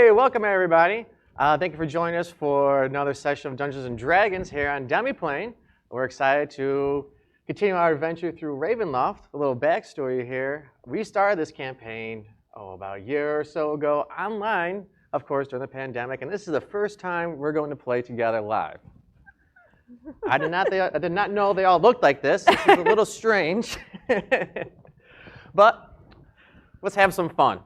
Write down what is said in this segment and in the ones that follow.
Hey, welcome everybody. Thank you for joining us for another session of Dungeons & Dragons here on Demiplane. We're excited to continue our adventure through Ravenloft. A little backstory here. We started this campaign, about a year or so ago, online, of course, during the pandemic, and this is the first time we're going to play together live. I did not know they all looked like this. This is a little strange. But let's have some fun.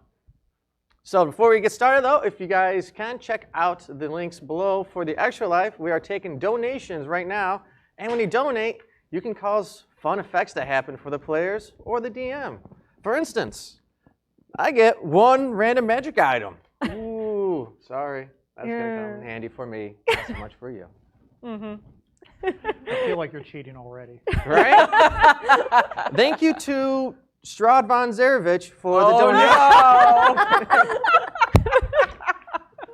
So before we get started, though, if you guys can check out the links below for the Extra Life. We are taking donations right now, and when you donate, you can cause fun effects to happen for the players or the DM. For instance, I get one random magic item. Ooh, sorry. That's going to come in handy for me, not so much for you. Mm-hmm. I feel like you're cheating already. Right? Thank you to Strahd von Zarevich for the donation.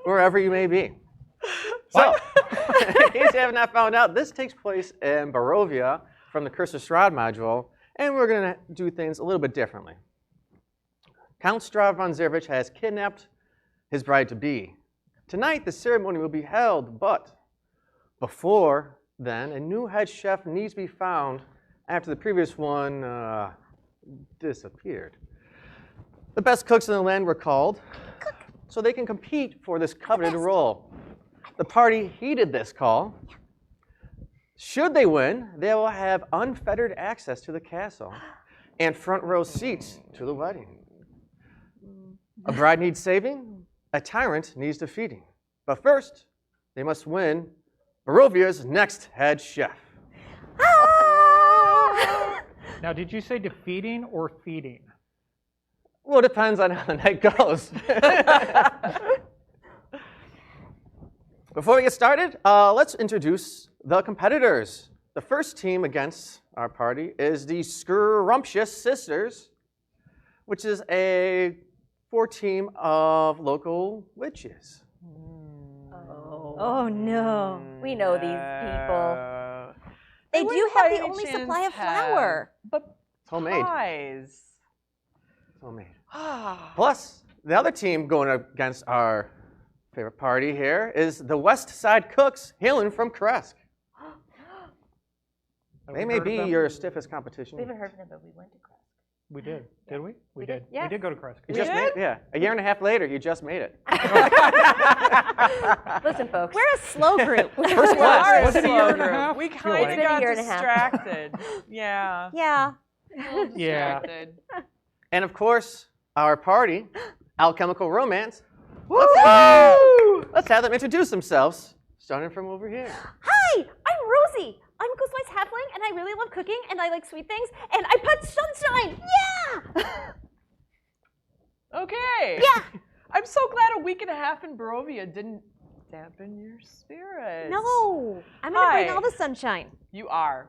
Wherever you may be. So, in case you have not found out, this takes place in Barovia from the Curse of Strahd module, and we're going to do things a little bit differently. Count Strahd von Zarevich has kidnapped his bride-to-be. Tonight, the ceremony will be held, but before then, a new head chef needs to be found after the previous one disappeared. The best cooks in the land were called, so they can compete for this coveted role. The party heeded this call. Should they win, they will have unfettered access to the castle and front row seats to the wedding. A bride needs saving, a tyrant needs defeating. But first, they must win Barovia's next head chef. Now, did you say defeating or feeding? Well, it depends on how the night goes. Before we get started, let's introduce the competitors. The first team against our party is the Scrumptious Sisters, which is a 4-team of local witches. Oh no. We know these people. They do have the only supply of flour. But It's homemade. pies. It's homemade. Plus, the other team going against our favorite party here is the West Side Cooks hailing from Kresk. They may be your stiffest competition. We haven't heard of them, but we went to Kresk. We did. Did we? We did. Yes. We did go to Kresk. You just made, yeah. A year and a half later, you just made it. Listen, folks. We're a slow group. First class. Was it a year and a half? We Feel kind like- of got year and a half. distracted. Yeah. Yeah. Yeah. Distracted. And of course, our party, Alchemical Romance. Let's have them introduce themselves, starting from over here. Hi, I'm Rosie. I'm Ghostwise Halfling, and I really love cooking, and I like sweet things, and I put sunshine. Yeah. Okay. Yeah. I'm so glad a week and a half in Barovia didn't dampen your spirits. No, I'm gonna bring Hi. all the sunshine. You are.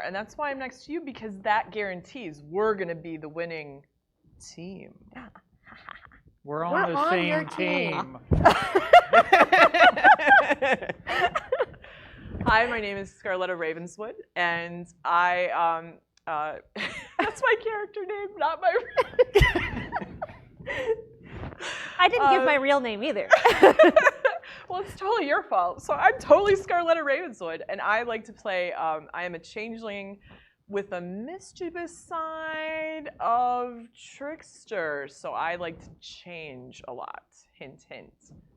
And that's why I'm next to you, because that guarantees we're going to be the winning team. We're on We're the on your same team. team. Hi, my name is Scarletta Ravenswood, and I, that's my character name, not my I didn't give my real name either. Well, it's totally your fault. So I'm totally Scarletta Ravenswood, and I like to play, I am a changeling with a mischievous side of trickster, so I like to change a lot. Hint, hint,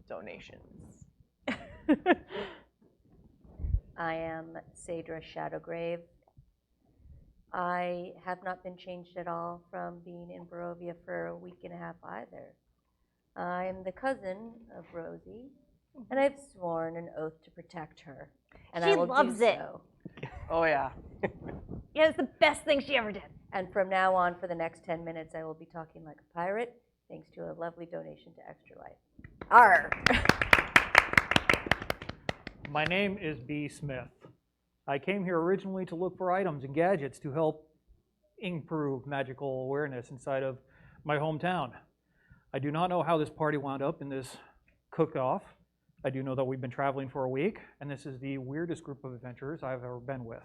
donations. I am Sadra Shadowgrave. I have not been changed at all from being in Barovia for a week and a half either. I'm the cousin of Rosie, and I've sworn an oath to protect her. And She I will loves do it. so. Oh, yeah. Yeah, it's the best thing she ever did. And from now on, for the next 10 minutes, I will be talking like a pirate, thanks to a lovely donation to Extra Life. Arr! My name is B. Smith. I came here originally to look for items and gadgets to help improve magical awareness inside of my hometown. I do not know how this party wound up in this cook-off. I do know that we've been traveling for a week, and this is the weirdest group of adventurers I've ever been with.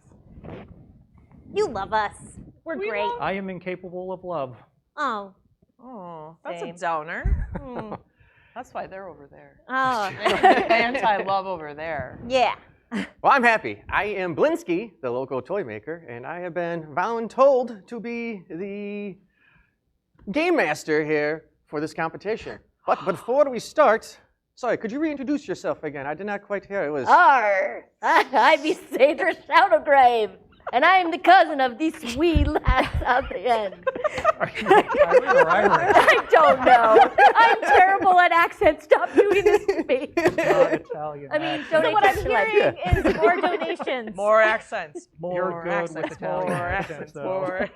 You love us. We're We great. love- I am incapable of love. Oh. Oh, that's Same. a downer. Hmm. That's why they're over there. Oh. Anti-love over there. Yeah. Well, I'm happy. I am Blinsky, the local toy maker, and I have been voluntold to be the game master here for this competition. But before we start, sorry, could you reintroduce yourself again? I did not quite hear. It was. Arr! I be Satyr Shadowgrave, and I am the cousin of these wee lads at the end. Are you Irish? I don't know. I'm terrible at accents. Stop doing this to me. Not Italian. I mean, accent. So what I'm Donate like- hearing is more donations. More accents. You're More good with accents. Italian More accents, accents. though. More.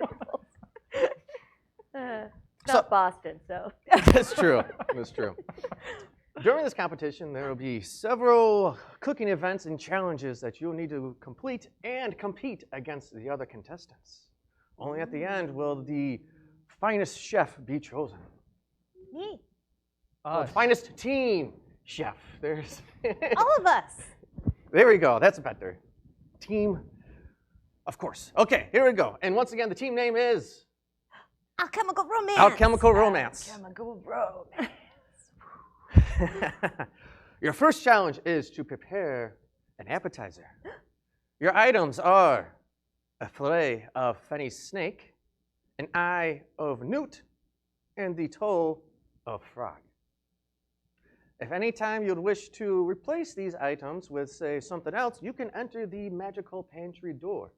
It's not Boston, so. That's true. That's true. During this competition, there will be several cooking events and challenges that you'll need to complete and compete against the other contestants. Only at the end will the finest chef be chosen. Me. Well, Us. finest team chef. There's. All of us. There we go. That's better. Team. Of course. Okay, here we go. And once again, the team name is Alchemical Romance. Alchemical Romance. Chemical bro. Your first challenge is to prepare an appetizer. Your items are a fillet of fenny snake, an eye of newt, and the toe of frog. If any time you'd wish to replace these items with, say, something else, you can enter the magical pantry door,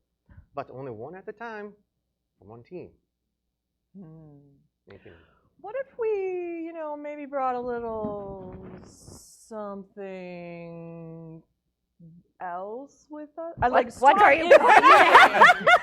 but only one at a time for one team. Anything? What if we, maybe brought a little something else with us? I like What are you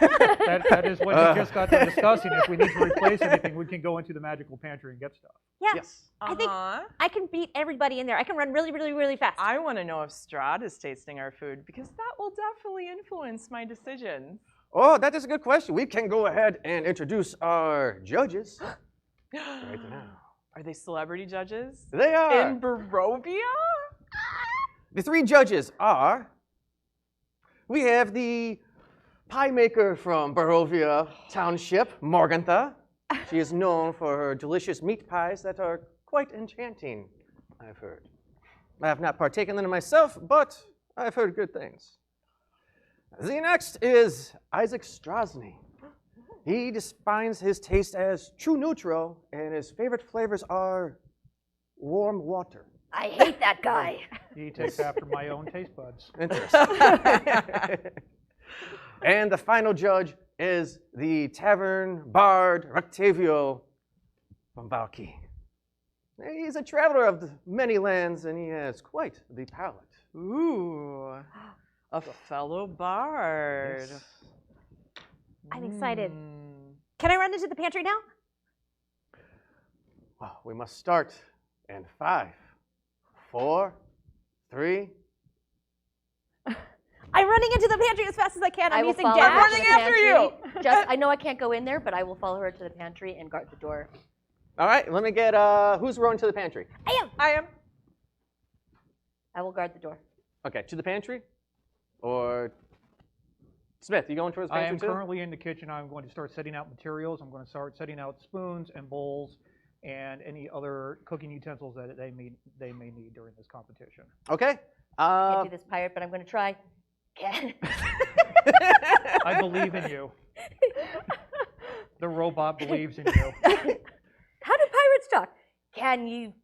That is what you just got done discussing. If we need to replace anything, we can go into the magical pantry and get stuff. Yeah. Yes. I think I can beat everybody in there. I can run really, really, really fast. I want to know if Strahd is tasting our food because that will definitely influence my decisions. Oh, that is a good question. We can go ahead and introduce our judges right now. Are they celebrity judges? They are. In Barovia? The three judges are, we have the pie maker from Barovia Township, Morgantha. She is known for her delicious meat pies that are quite enchanting, I've heard. I have not partaken in them myself, but I've heard good things. The next is Isaac Strasny. He defines his taste as true neutral, and his favorite flavors are warm water. I hate that guy. He takes after my own taste buds. Interesting. And the final judge is the tavern bard Octavio from Valky. He's a traveler of many lands, and he has quite the palate. Ooh, a fellow bard. Yes. I'm excited. Mm. Can I run into the pantry now? Well, we must start in 5, 4, 3. I'm running into the pantry as fast as I can. I I'm will using follow dash. her to running the after pantry. Just, I know I can't go in there, but I will follow her to the pantry and guard the door. All right, let me get, who's running to the pantry? I am. I am. I will guard the door. Okay, to the pantry? Or Smith, you going towards the I pantry am too? currently in the kitchen. I'm going to start setting out materials. I'm going to start setting out spoons and bowls and any other cooking utensils that they may need during this competition. Okay. I can't do this pirate, but I'm going to try. Can I believe in you. The robot believes in you. How do pirates talk? Can you?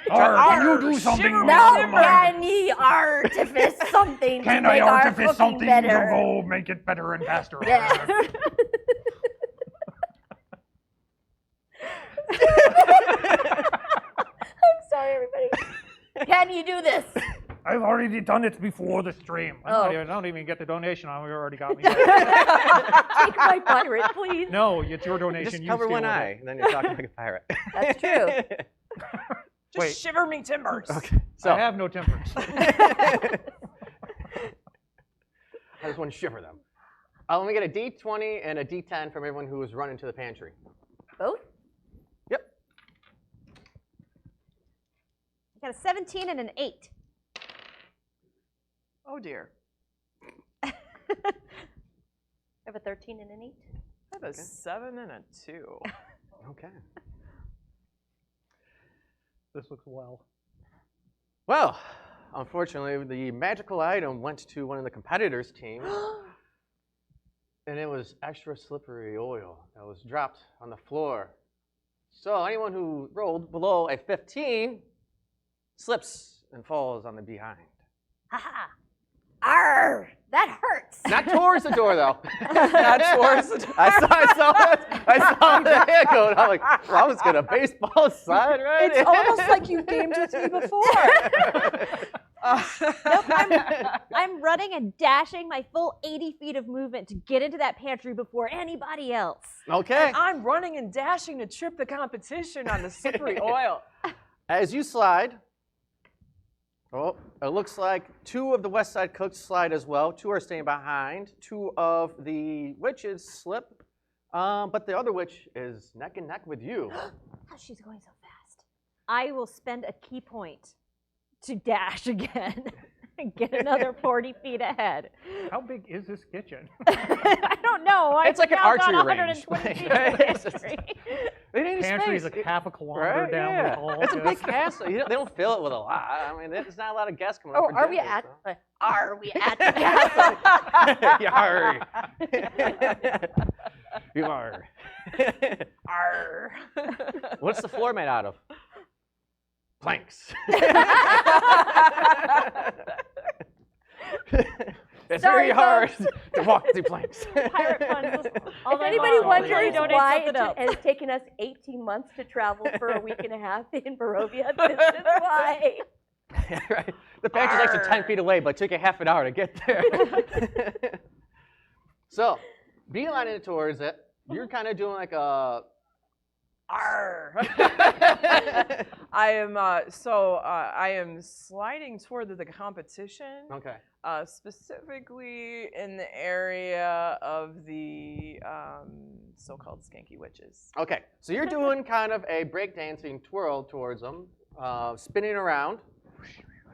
Can you do something? No, can ye artifice something to make our cooking better? go make it better and faster? Yes. I'm sorry, everybody. Can you do this? I've already done it before the stream. Oh. I don't even get the donation. You already got me. Take my pirate, please. No, it's your donation. Just You cover steal one with eye, it. and then you're talking like a pirate. That's true. Just Wait. shiver me timbers. Okay. So I have no tempers. I just want to shiver them. Let me get a D20 and a D10 from everyone who was running to the pantry. Both? Yep. I got a 17 and an 8. Oh dear. I have a 13 and an 8. I have a 7 and a 2. Okay. This looks well. Well, unfortunately, the magical item went to one of the competitors' teams, and it was extra slippery oil that was dropped on the floor. So anyone who rolled below a 15 slips and falls on the behind. Haha. Arr! That hurts. Not towards the door, though. Not towards the door. I saw the hand go, and I'm like, well, I was gonna baseball side, right? It's almost like you've gamed with me before. Nope, I'm running and dashing my full 80 feet of movement to get into that pantry before anybody else. Okay. And I'm running and dashing to trip the competition on the slippery oil. As you slide, oh, it looks like 2 of the West Side cooks slide as well. 2 are staying behind. 2 of the witches slip, but the other witch is neck and neck with you. How's she's going so fast? I will spend a key point to dash again and get another 40 feet ahead. How big is this kitchen? I don't know. It's like an archery range. 120 feet Right? of pantry. They need Pantry is space. like half a kilometer Right? down Yeah. the hall. It's a big just- castle. They don't fill it with a lot. I mean, there's not a lot of guests coming up Oh, for are we dinner, at? so. Are we at the castle? Yarr. You are. Arr. What's the floor made out of? Planks. It's Sorry, very hard folks. to walk through planks. Pirate funds. If anybody long. wonders Donate why something else. it has taken us 18 months to travel for a week and a half in Barovia, this is why. Yeah, right. The pantry's actually 10 feet away, but it took you half an hour to get there. So, beelining it towards it, you're kind of doing like a. Arr. I am sliding toward the competition. Okay. Specifically in the area of the so-called skanky witches. Okay. So you're doing kind of a breakdancing twirl towards them, spinning around,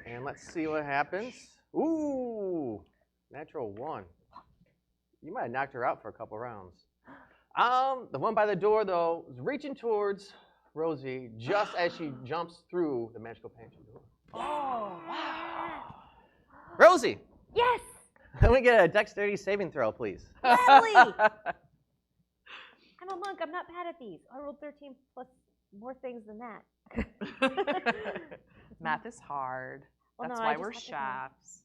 and let's see what happens. Ooh, natural 1. You might have knocked her out for a couple rounds. The one by the door, though, is reaching towards Rosie just as she jumps through the magical pantry door. Oh, wow. Rosie, Yes! let me get a dexterity saving throw, please. Gladly! I'm a monk. I'm not bad at these. I rolled 13 plus more things than that. Math is hard. Well, That's no, I why just we're have to- shaps.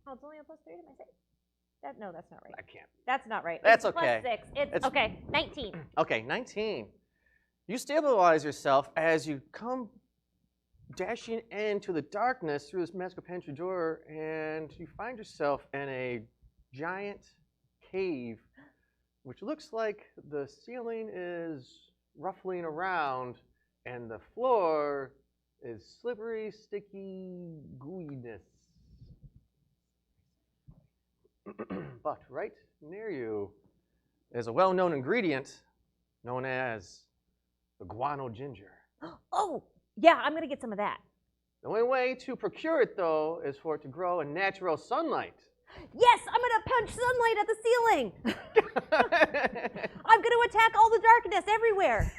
Oh, it's only a plus 3 to my save. No, that's not right. I can't. That's not right. That's It's okay. Plus 6. It's It's- okay. 19. Okay, 19. You stabilize yourself as you come dashing into the darkness through this magical pantry door, and you find yourself in a giant cave, which looks like the ceiling is ruffling around, and the floor is slippery, sticky gooiness. But right near you is a well-known ingredient known as the guano ginger. Oh, yeah, I'm going to get some of that. The only way to procure it, though, is for it to grow in natural sunlight. Yes, I'm going to punch sunlight at the ceiling. I'm going to attack all the darkness everywhere.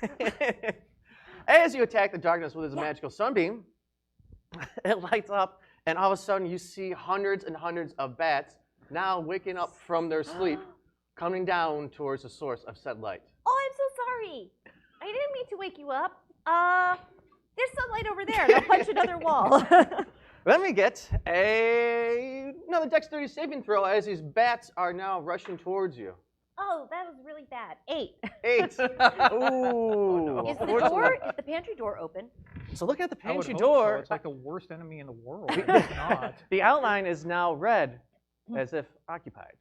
As you attack the darkness with his magical sunbeam, it lights up, and all of a sudden you see hundreds and hundreds of bats now waking up from their sleep, coming down towards the source of said light. Oh, I'm so sorry. I didn't mean to wake you up. There's sunlight over there, and I'll punch another wall. Let me get another dexterity saving throw as these bats are now rushing towards you. Oh, that was really bad. 8. 8. Ooh. Is the pantry door open? So look at the I would pantry hope door. So. It's like the worst enemy in the world. It's not. The outline is now red, as if occupied.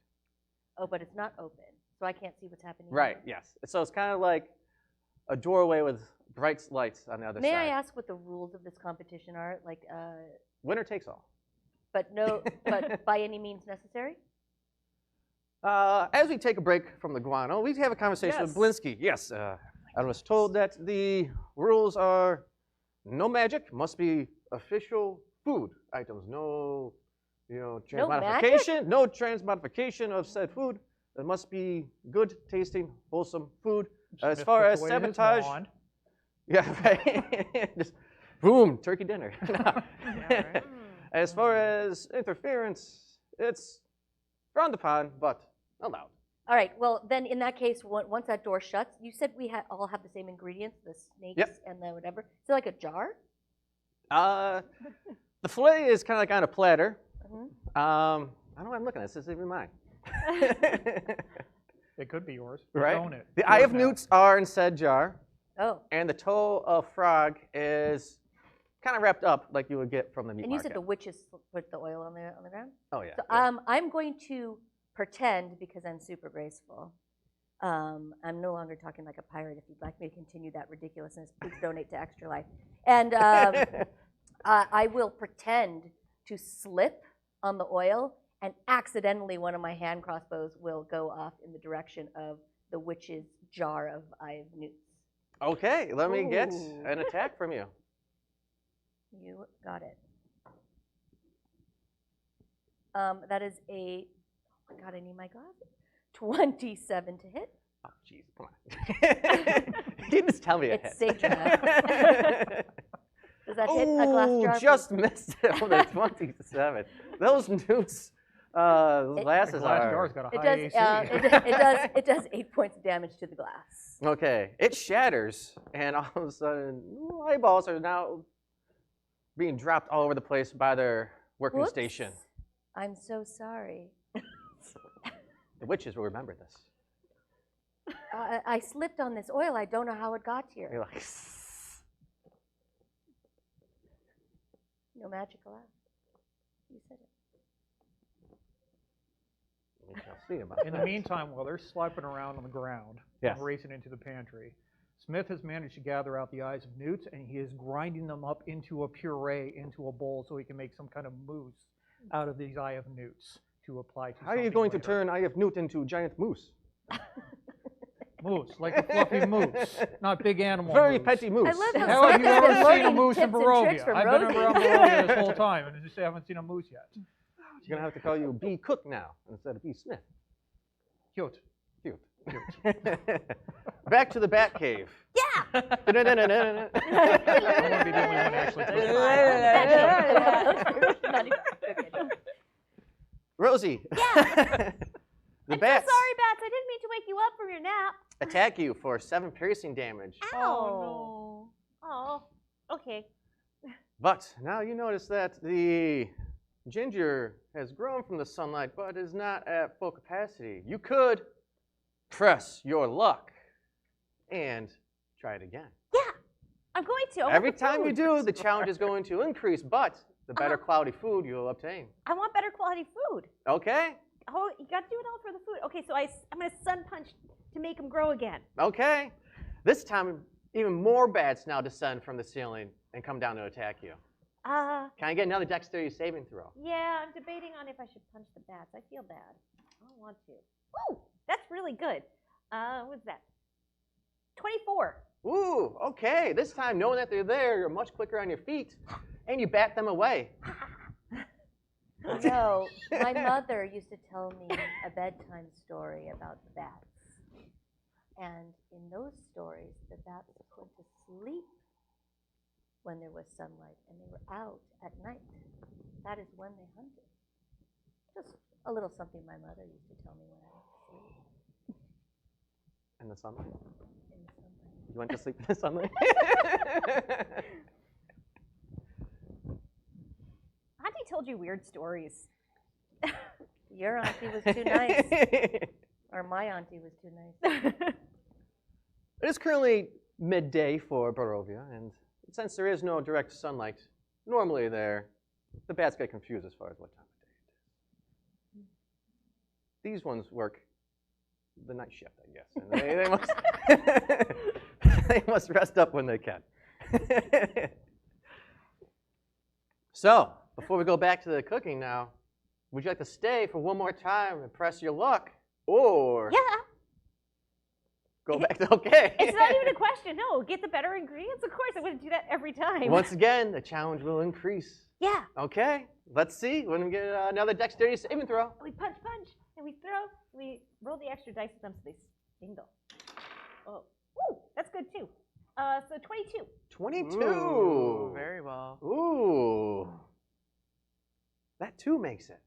Oh, but it's not open, so I can't see what's happening. Right, yes. So it's kind of like a doorway with bright lights on the other May side. I ask what the rules of this competition are? Like, Winner takes all. but by any means necessary? As we take a break from the guano, we have a conversation with Blinsky. Yes, I was told that the rules are no magic, must be official food items. No, transmodification. No transmodification of said food. It must be good tasting, wholesome food. As Smith far puts as away his sabotage, wand. yeah, right. Boom, turkey dinner. No. Yeah, right. As far as interference, it's frowned upon, but allowed. All right. Well, then in that case, once that door shuts, you said we all have the same ingredients, the snakes Yep. and the whatever. So like a jar. The fillet is kind of like on a platter. Mhm. I don't know why I'm looking at this. This isn't even mine. It could be yours. Right? Own it. The eye Yours of now. newts are in said jar, Oh. and the toe of frog is kind of wrapped up like you would get from the meat And you market. said the witches put the oil on the ground. Oh, yeah. So yeah. I'm going to pretend because I'm super graceful. I'm no longer talking like a pirate. If you'd like me to continue that ridiculousness, please donate to Extra Life. And I will pretend to slip on the oil, and accidentally one of my hand crossbows will go off in the direction of the witch's jar of eye of newts. Okay, let me get Ooh. an attack from you. You got it. That is a, oh my God, I need my glasses. 27 to hit. Oh, jeez, come on. You just tell me a It's hit. sage math. Does that hit a glass jar? Just missed it with a 27. Those newts, It- The glasses glass are... jar's got a It high does, AC. it does 8 points of damage to the glass. Okay, it shatters, and all of a sudden, eyeballs are now being dropped all over the place by their working Whoops. station. I'm so sorry. The witches will remember this. I slipped on this oil. I don't know how it got here. You're like, No magical act. You said it. we shall see about In the that. meantime, while they're slapping around on the ground Yes. and racing into the pantry, Smith has managed to gather out the eyes of newts, and he is grinding them up into a puree, into a bowl, so he can make some kind of mousse out of these eye of newts to apply to How are you something going to later. turn Eye of Newt into giant moose? Moose, like a fluffy moose, not big animal Very moose. petty moose. I love how How have you Smith has been ever seen a learning moose in tips and tricks Barovia? from I've been around Rosie. Barovia this whole time, and I just haven't seen a moose yet. You're going to have to call you B. Cook now instead of B. Smith. Cute. Cute. Back to the Bat Cave. Yeah. I want to be the only one actually Not even joking. Rosie. Yeah. The I'm bats so sorry, Bats. I didn't mean to wake you up from your nap. attack you for 7 piercing damage. Ow. Oh, okay. But now you notice that the ginger has grown from the sunlight, but is not at full capacity. You could press your luck and try it again. Yeah, I'm going to. I want Every the time you food. do, the challenge is going to increase, but the better quality food you'll obtain. I want better quality food. Okay? Oh, you got to do it all for the food. Okay, so I'm going to sun punch to make them grow again. Okay. This time, even more bats now descend from the ceiling and come down to attack you. Can I get another dexterity saving throw? Yeah, I'm debating on if I should punch the bats. I feel bad. I don't want to. Ooh, that's really good. What's that? 24. Ooh, okay. This time, knowing that they're there, you're much quicker on your feet, and you bat them away. You know, my mother used to tell me a bedtime story about bats. And in those stories, the bats went to sleep when there was sunlight, and they were out at night. That is when they hunted. Just a little something my mother used to tell me when I went to sleep In the sunlight? in the sunlight. You went to sleep in the sunlight? Auntie told you weird stories. Your auntie was too nice, or my auntie was too nice. It is currently midday for Barovia, and since there is no direct sunlight, normally the bats get confused as far as what time of day it is. These ones work the night shift, I guess, and they must, they must rest up when they can. So, before we go back to the cooking now, would you like to stay for one more time and press your luck, or Yeah, go back to okay? it's not even a question. No, get the better ingredients. Of course, I wouldn't do that every time. Once again, the challenge will increase. Yeah, Okay, let's see when we get another dexterity saving throw. we punch, and we throw. We roll the extra dice with them so they stingle. Oh, ooh, that's good too. So 22. 22. Ooh, very 2 makes it.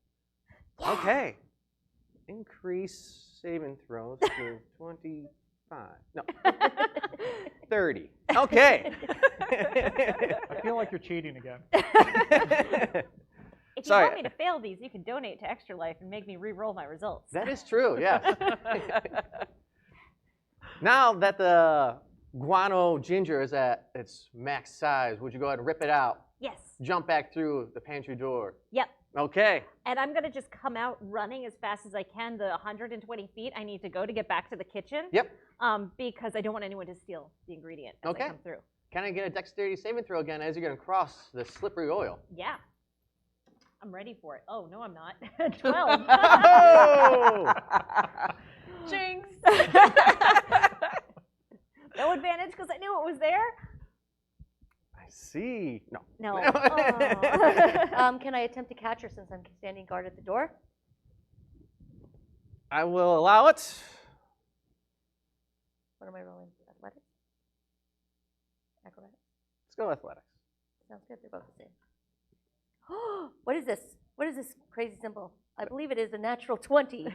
Okay. Increase saving throws to 25. No. 30. Okay. I feel like you're cheating again. If you Sorry. want me to fail these, you can donate to Extra Life and make me re-roll my results. That is true, yes. Now that the guano ginger is at its max size, would you go ahead and rip it out, Yes. jump back through the pantry door? Yep. Okay. And I'm going to just come out running as fast as I can the 120 feet I need to go to get back to the kitchen. Yep. Because I don't want anyone to steal the ingredient as Okay. I come through. Can I get a dexterity saving throw again as you're going to cross the slippery oil? Yeah. I'm ready for it. Oh, no, I'm not. 12. Oh! Jinx. No advantage because I knew it was there? I see. No. No. Oh. Can I attempt to catch her since I'm standing guard at the door? I will allow it. What am I rolling? Athletics? Acrobatics? Let's go athletics. Sounds good. They're both the same. What is this? What is this crazy symbol? I believe it is a natural 20.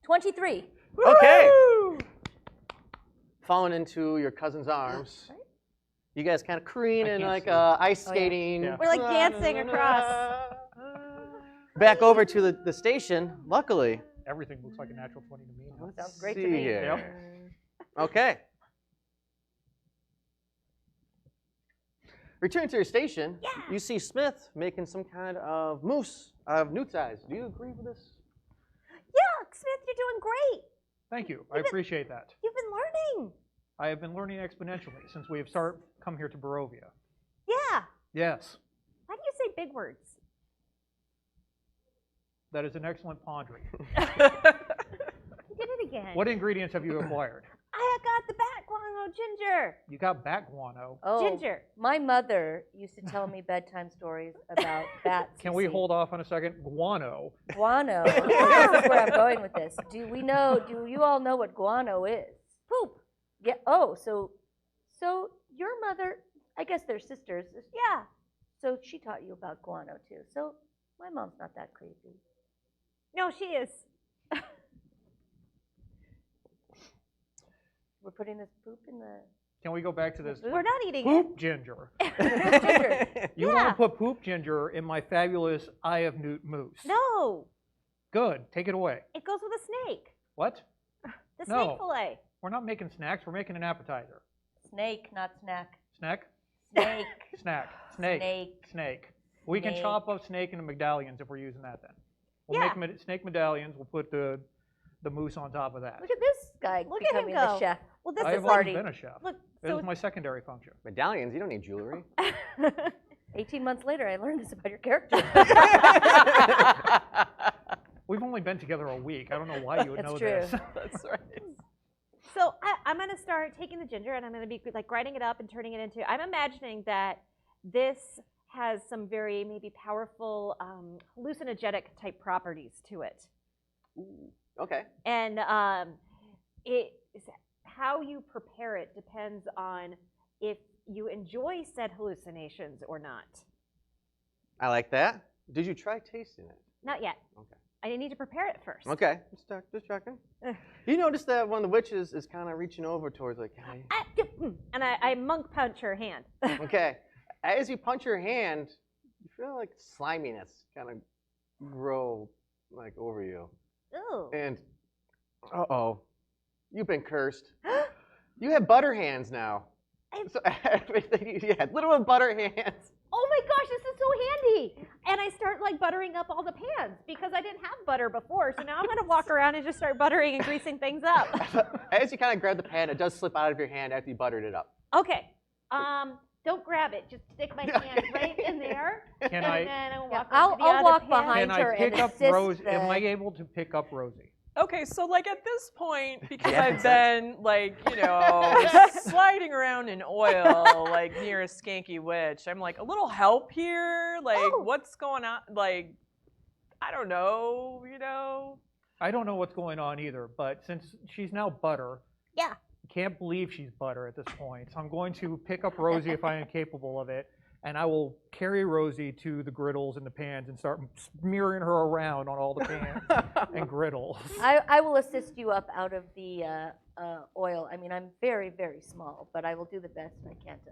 23. Okay. Woo! Falling into your cousin's arms. Right? You guys kind of careen I and can't like see. ice Oh, yeah. skating. Yeah. We're like dancing across. Back over to the station, luckily. Everything looks like a natural 20 to me now. Let's Sounds great see to me. here. Okay. Return to your station. Yeah. You see Smith making some kind of mousse of newt size. Do you agree with this? Yeah, Smith, you're doing great. Thank you. I appreciate that. You've been learning. I have been learning exponentially since we have come here to Barovia. Yeah. Yes, Why do you say big words? that is an excellent pondering. You did it again. What ingredients have you acquired? I got the bat guano ginger. You got bat guano. Oh, Ginger. my mother used to tell me bedtime stories about bats. Can you we see. hold off on a second? Guano. Guano. This is where I'm going with this. Do you all know what guano is? Poop. Yeah. Oh, so your mother, I guess they're sisters. Yeah. So she taught you about guano too. So my mom's not that creepy. No, she is. We're putting this poop in the. Can we go back to this We're not eating poop ginger? Ginger. You want Yeah. to put poop ginger in my fabulous Eye of Newt mousse? it. No. Good. Take it away. It goes with a snake. What? The No. snake fillet. We're not making snacks. We're making an appetizer. Snake, not snack. Snack? Snake. Snack. Snake. Snake. Snake. We can Snake. chop up snake into medallions if we're using that then. We'll Yeah. make snake medallions. We'll put the mousse on top of that. Look at this guy Look at him becoming go. the chef. Well, this I is have like, always party. been a chef. look, This so is my secondary function. Medallions, you don't need jewelry. 18 months later, I learned this about your character. We've only been together a week. I don't know why you would That's know true. this. That's right. So I'm going to start taking the ginger and I'm going to be like grinding it up and turning it into. I'm imagining that this has some very maybe powerful hallucinogenic type properties to it, Ooh, okay. and it is how you prepare it depends on if you enjoy said hallucinations or not. I like that. Did you try tasting it? Not yet. Okay. I need to prepare it first. Okay. Just checking. You notice that one of the witches is kind of reaching over towards like, hey. And I monk punch her hand. Okay. As you punch your hand, you feel like sliminess kind of grow like over you. Ooh. And uh-oh, you've been cursed. You have butter hands now. So everything you had, little butter hands. Oh my gosh, this is so handy. And I start like buttering up all the pans because I didn't have butter before. So now I'm gonna walk around and just start buttering and greasing things up. As you kind of grab the pan, it does slip out of your hand after you buttered it up. Okay. Don't grab it. Just stick my hand right in there. Can and I? then I will Yeah, walk I'll over to the other walk pan. behind Can her I pick and up assist Rosie? the- Am I able to pick up Rosie? Okay, so like at this point, because Yeah, I've been like, sliding around in oil, like near a skanky witch, I'm like, a little help here? Like, Oh. what's going on? Like, I don't know, I don't know what's going on either, but since she's now butter, Yeah. I can't believe she's butter at this point. So I'm going to pick up Rosie if I am capable of it, and I will carry Rosie to the griddles and the pans and start smearing her around on all the pans and griddles. I will assist you up out of the oil. I mean, I'm very, very small, but I will do the best I can to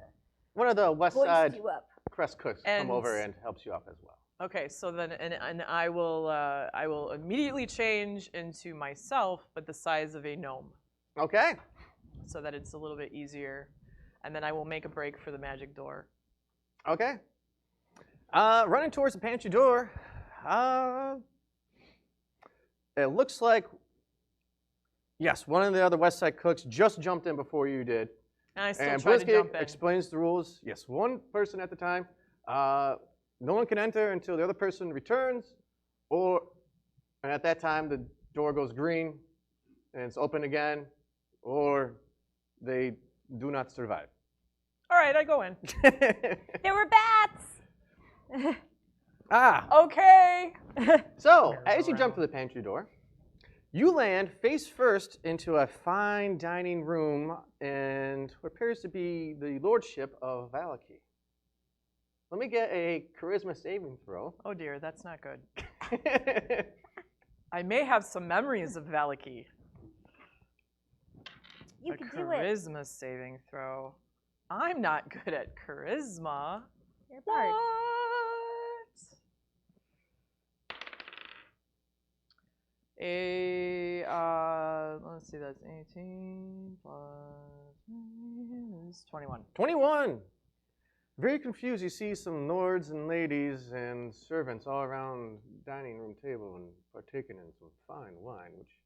One of the West hoist Side you up. Crest cooks And- come over and helps you up as well. Okay, so then and I will immediately change into myself, but the size of a gnome, Okay. so that it's a little bit easier. And then I will make a break for the magic door. Okay. Running towards the pantry door. It looks like, yes, one of the other West Side cooks just jumped in before you did. And I still And try to jump Blitzkig in. explains the rules. Yes, one person at a time. No one can enter until the other person returns, and at that time the door goes green and it's open again, or they do not survive. All right, I go in. There were bats! Okay. So, as you jump to the pantry door, you land face first into a fine dining room and what appears to be the lordship of Valaki. Let me get a charisma saving throw. Oh dear, that's not good. I may have some memories of Valaki. You A can do it. charisma saving throw. I'm not good at charisma. You're a bard. Let's see, that's 18 plus 21. 21. Very confused, you see some lords and ladies and servants all around the dining room table and partaking in some fine wine, which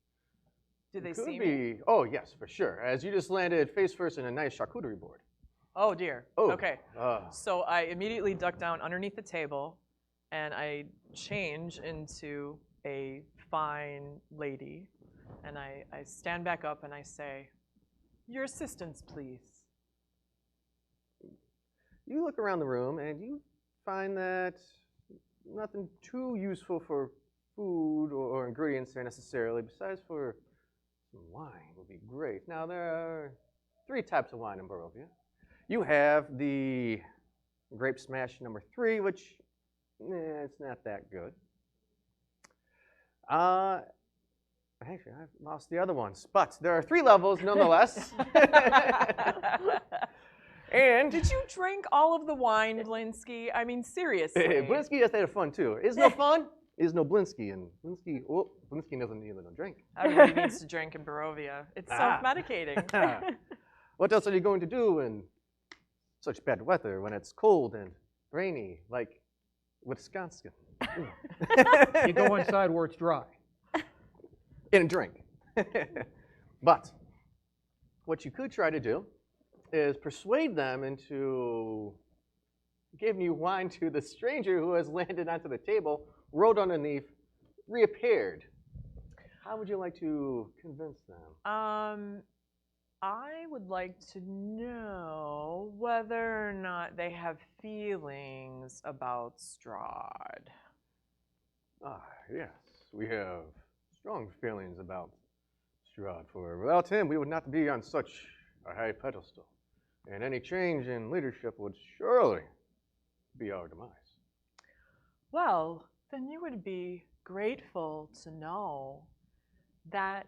Did they could see be. me? Oh, yes, for sure. As you just landed face first in a nice charcuterie board. Oh dear. Oh. Okay. So I immediately duck down underneath the table and I change into a fine lady and I stand back up and I say, "Your assistance, please." You look around the room and you find that nothing too useful for food or ingredients there necessarily, besides for some wine would be great. Now, there are 3 types of wine in Barovia. You have the Grape Smash number 3, which, it's not that good. Actually, I've lost the other ones, but there are 3 levels nonetheless. And Did you drink all of the wine, Blinsky? I mean, seriously. Blinsky has to have fun too. Is no fun, is no Blinsky, and Blinsky doesn't need no drink. Everybody needs to drink in Barovia. It's self-medicating. What else are you going to do in such bad weather when it's cold and rainy, like Wisconsin? You go inside where it's dry. And drink. But what you could try to do is persuade them into giving you wine to the stranger who has landed onto the table, rolled underneath, reappeared. How would you like to convince them? I would like to know whether or not they have feelings about Strahd. Yes, we have strong feelings about Strahd, for without him we would not be on such a high pedestal, and any change in leadership would surely be our demise. Well, then you would be grateful to know that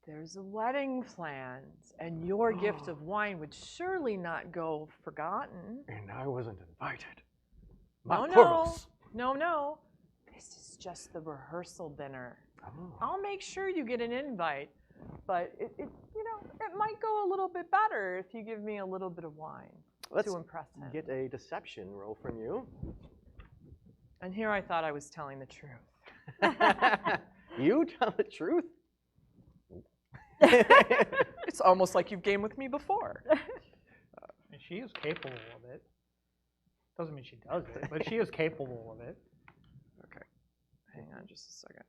there's a wedding planned, and your gift of wine would surely not go forgotten. And I wasn't invited. No. This is just the rehearsal dinner. I'll make sure you get an invite, but it might go a little bit better if you give me a little bit of wine to impress him. Get a deception roll from you. And here I thought I was telling the truth. You tell the truth? It's almost like you've gamed with me before. And she is capable of it. Doesn't mean she does it, but she is capable of it. Okay, hang on just a second.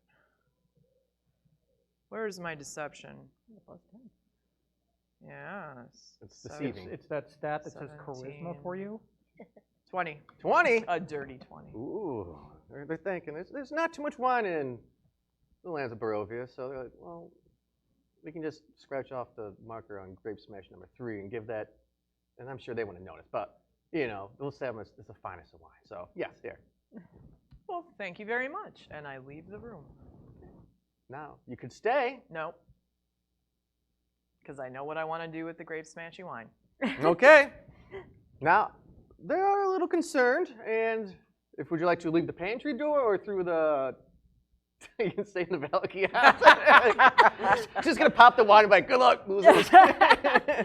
Where's my deception? +10. Yes. It's deceiving. It's that stat that says 17. charisma for you. 20. 20? A dirty 20. Ooh, they're thinking there's not too much wine in the lands of Barovia, so they're like, well, we can just scratch off the marker on Grape Smash number 3 and give that, and I'm sure they want to notice, but we'll say it's the finest of wine. So, yes, here. Well, thank you very much. And I leave the room. Now, you could stay. No. Because I know what I want to do with the grape smashy wine. Okay. Now, they are a little concerned, and would you like to leave the pantry door or through the... you can stay in the Valaki house. Just going to pop the wine and be like, good luck, losers.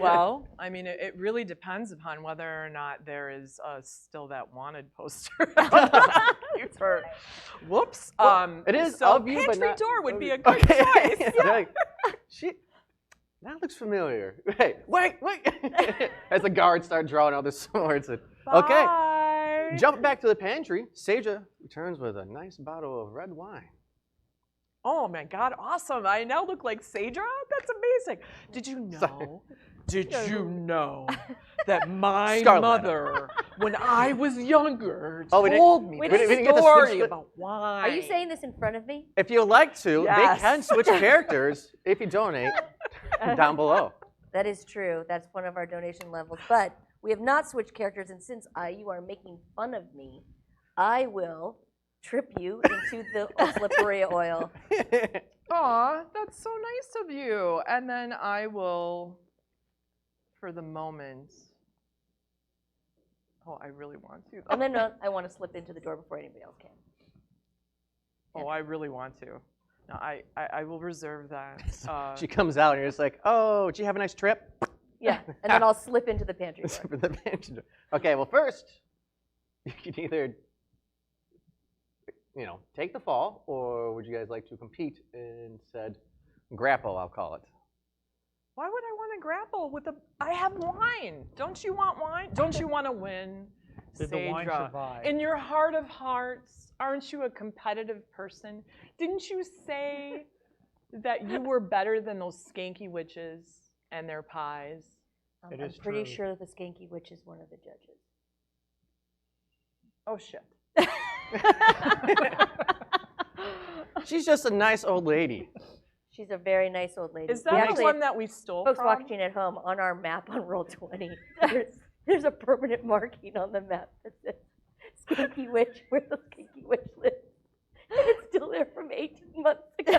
Well, I mean, it really depends upon whether or not there is still that wanted poster on the computer. Whoops. It is so of you, but pantry not door would of be you. a good choice. Yeah. Like, that looks familiar. Hey, wait. As the guards start drawing out their swords. Okay. Bye. Jump back to the pantry. Seja returns with a nice bottle of red wine. Oh my God, awesome. I now look like Sadra? That's amazing. Did you know? Did you know that my Scarlet. mother, when I was younger, Oh, told me we didn't the get to story switch the- about wine? Are you saying this in front of me? If you like to, Yes. they can switch characters if you donate down below. That is true. That's one of our donation levels. But we have not switched characters, and since you are making fun of me, I will trip you into the slippery oil. Aw, that's so nice of you. And then I will, for the moment, I really want to. And then I want to slip into the door before anybody else can. Oh, I really want to. No, I will reserve that. She comes out and you're just like, oh, did you have a nice trip? Yeah, and then I'll slip into the pantry door. Okay, well, first, you can either, take the fall, or would you guys like to compete in said grapple, I'll call it? Why would I want to grapple with I have wine. Don't you want wine? Don't you want to win? Did the wine Sadra? survive? In your heart of hearts, aren't you a competitive person? Didn't you say that you were better than those skanky witches and their pies? It I'm is pretty true. sure the skanky witch is one of the judges. Oh, shit. She's just a nice old lady. She's a very nice old lady. Is We that the actually one that we stole folks from? watching at home, on our map on Roll20, there's a permanent marking on the map that says Skanky Witch, where the Skanky Witch lives. And it's still there from 18 months ago.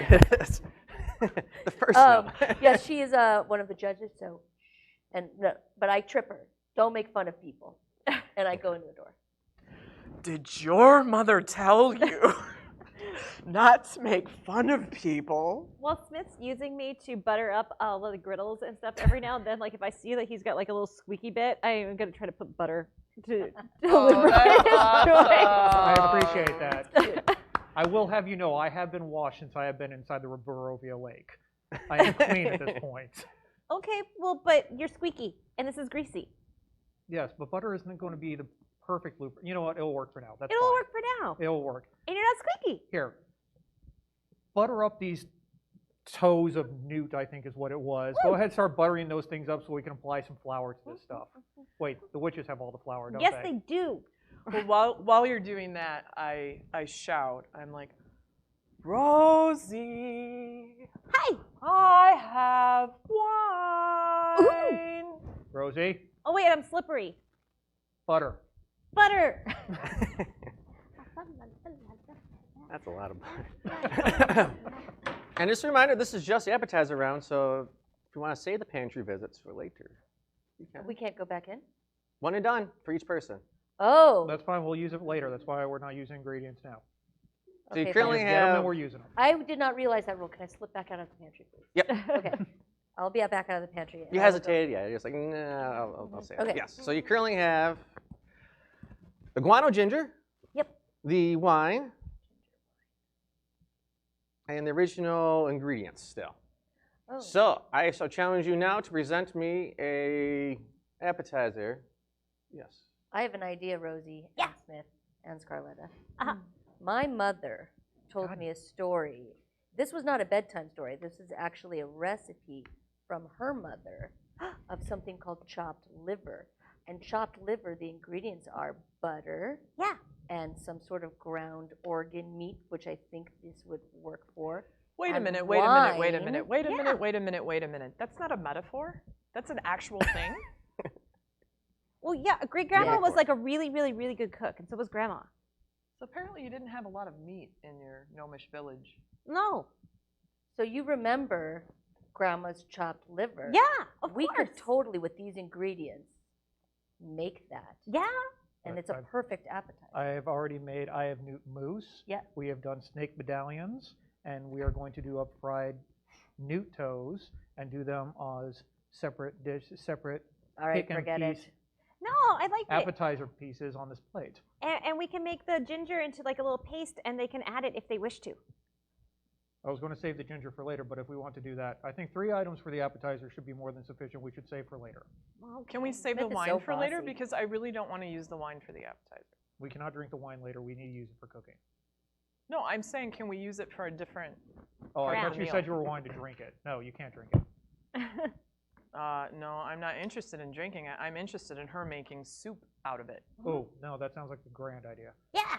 The first one. Yeah, she is one of the judges, but I trip her. Don't make fun of people. And I go into the door. Did your mother tell you not to make fun of people? Well, Smith's using me to butter up all of the griddles and stuff every now and then. Like if I see that he's got like a little squeaky bit, I'm gonna try to put butter to lubricate his I joint. appreciate that. I will have you know, I have been washed since I have been inside the Barovia Lake. I am clean at this point. Okay, well, but you're squeaky, and this is greasy. Yes, but butter isn't going to be the perfect lubricant. You know what? It'll work for now. That's It'll fine. work for now, It'll work. and you're not squeaky. Here, butter up these toes of newt, I think is what it was. Go ahead, start buttering those things up so we can apply some flour to this stuff. Wait, the witches have all the flour, don't Yes, they? they do. Well, while you're doing that, I shout. I'm like, Rosie, Hi. I have wine. Rosie, Oh wait, I'm slippery. butter. Butter. That's a lot of butter. And just a reminder, this is just the appetizer round, so if you want to save the pantry visits for later, you can. We can't go back in? One and done for each person. Oh. That's fine. We'll use it later. That's why we're not using ingredients now. So you okay, currently Just get 'em have. and we're using them. I did not realize that rule. Can I slip back out of the pantry, please? Yep. Okay. I'll be back out of the pantry. and You I will go- hesitated, yeah. You're just like, no, I'll say it. Okay. Yes. So you currently have the guano ginger. Yep. The wine. And the original ingredients still. Oh. So I shall challenge you now to present me a appetizer. Yes. I have an idea, Rosie Yeah. and Smith and Scarletta. Uh-huh. My mother told God. me a story. This was not a bedtime story. This is actually a recipe from her mother of something called chopped liver. And chopped liver, the ingredients are butter Yeah. and some sort of ground organ meat, which I think this would work for. Wait a And minute, wait a minute, wait a wine. minute, wait a Yeah. minute, wait a minute, wait a minute. That's not a metaphor? That's an actual thing? Well, yeah, great grandma Yeah. was like a really, really, really good cook, and so was grandma. So apparently you didn't have a lot of meat in your gnomish village. No. So you remember Grandma's chopped liver? Yeah, of We course. could totally, with these ingredients, make that, Yeah. and it's a I've- perfect appetizer. I have already made I have newt mousse. Yeah. We have done snake medallions, and we are going to do up fried newt toes and do them as separate separate All right, pick and forget piece it. No, I like it. appetizer pieces on this plate. And we can make the ginger into like a little paste, and they can add it if they wish to. I was going to save the ginger for later, but if we want to do that, I think 3 items for the appetizer should be more than sufficient. We should save for later. Well, Can we save the Smith is wine so for later? bossy. Because I really don't want to use the wine for the appetizer. We cannot drink the wine later. We need to use it for cooking. No, I'm saying can we use it for a different... Oh, I Round thought you meal. said you were wanting to drink it. No, you can't drink it. No, I'm not interested in drinking it. I'm interested in her making soup out of it. Oh, no, that sounds like a grand idea. Yeah.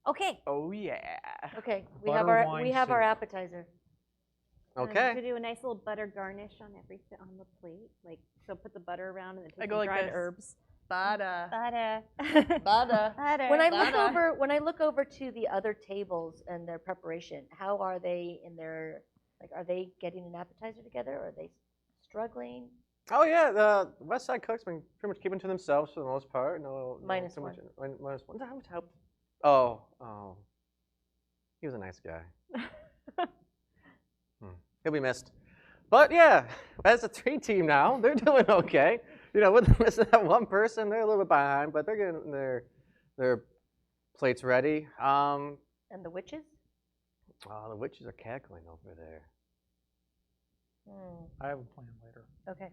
Okay. Oh, yeah. Okay, we Butter have our wine we have our soup. appetizer. Okay. To do a nice little butter garnish on everything on the plate, like so. Put the butter around and then I take go some like dried this. herbs. Butter. Butter. Butter. Butter. When I look Butter. over to the other tables and their preparation, how are they in their like? Are they getting an appetizer together? Or are they struggling? Oh yeah, the West Side cooks been pretty much keeping to themselves for the most part. No, Minus too one. much. Minus one. That would help. Oh, he was a nice guy. He'll be missed. But yeah, as a 3 team now, they're doing okay. You know, with missing that one person, they're a little bit behind, but they're getting their plates ready. And the witches? Oh, the witches are cackling over there. I have a plan later. Okay.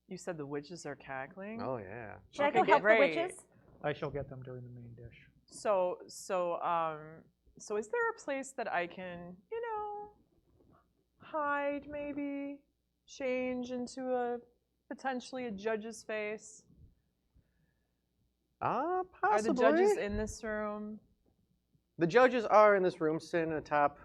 You said the witches are cackling? Oh yeah. Should I Okay, go help the great. witches? I shall get them during the main dish. So is there a place that I can, you know, hide maybe? Change into potentially a judge's face? Possibly. Are the judges in this room? The judges are in this room, sitting atop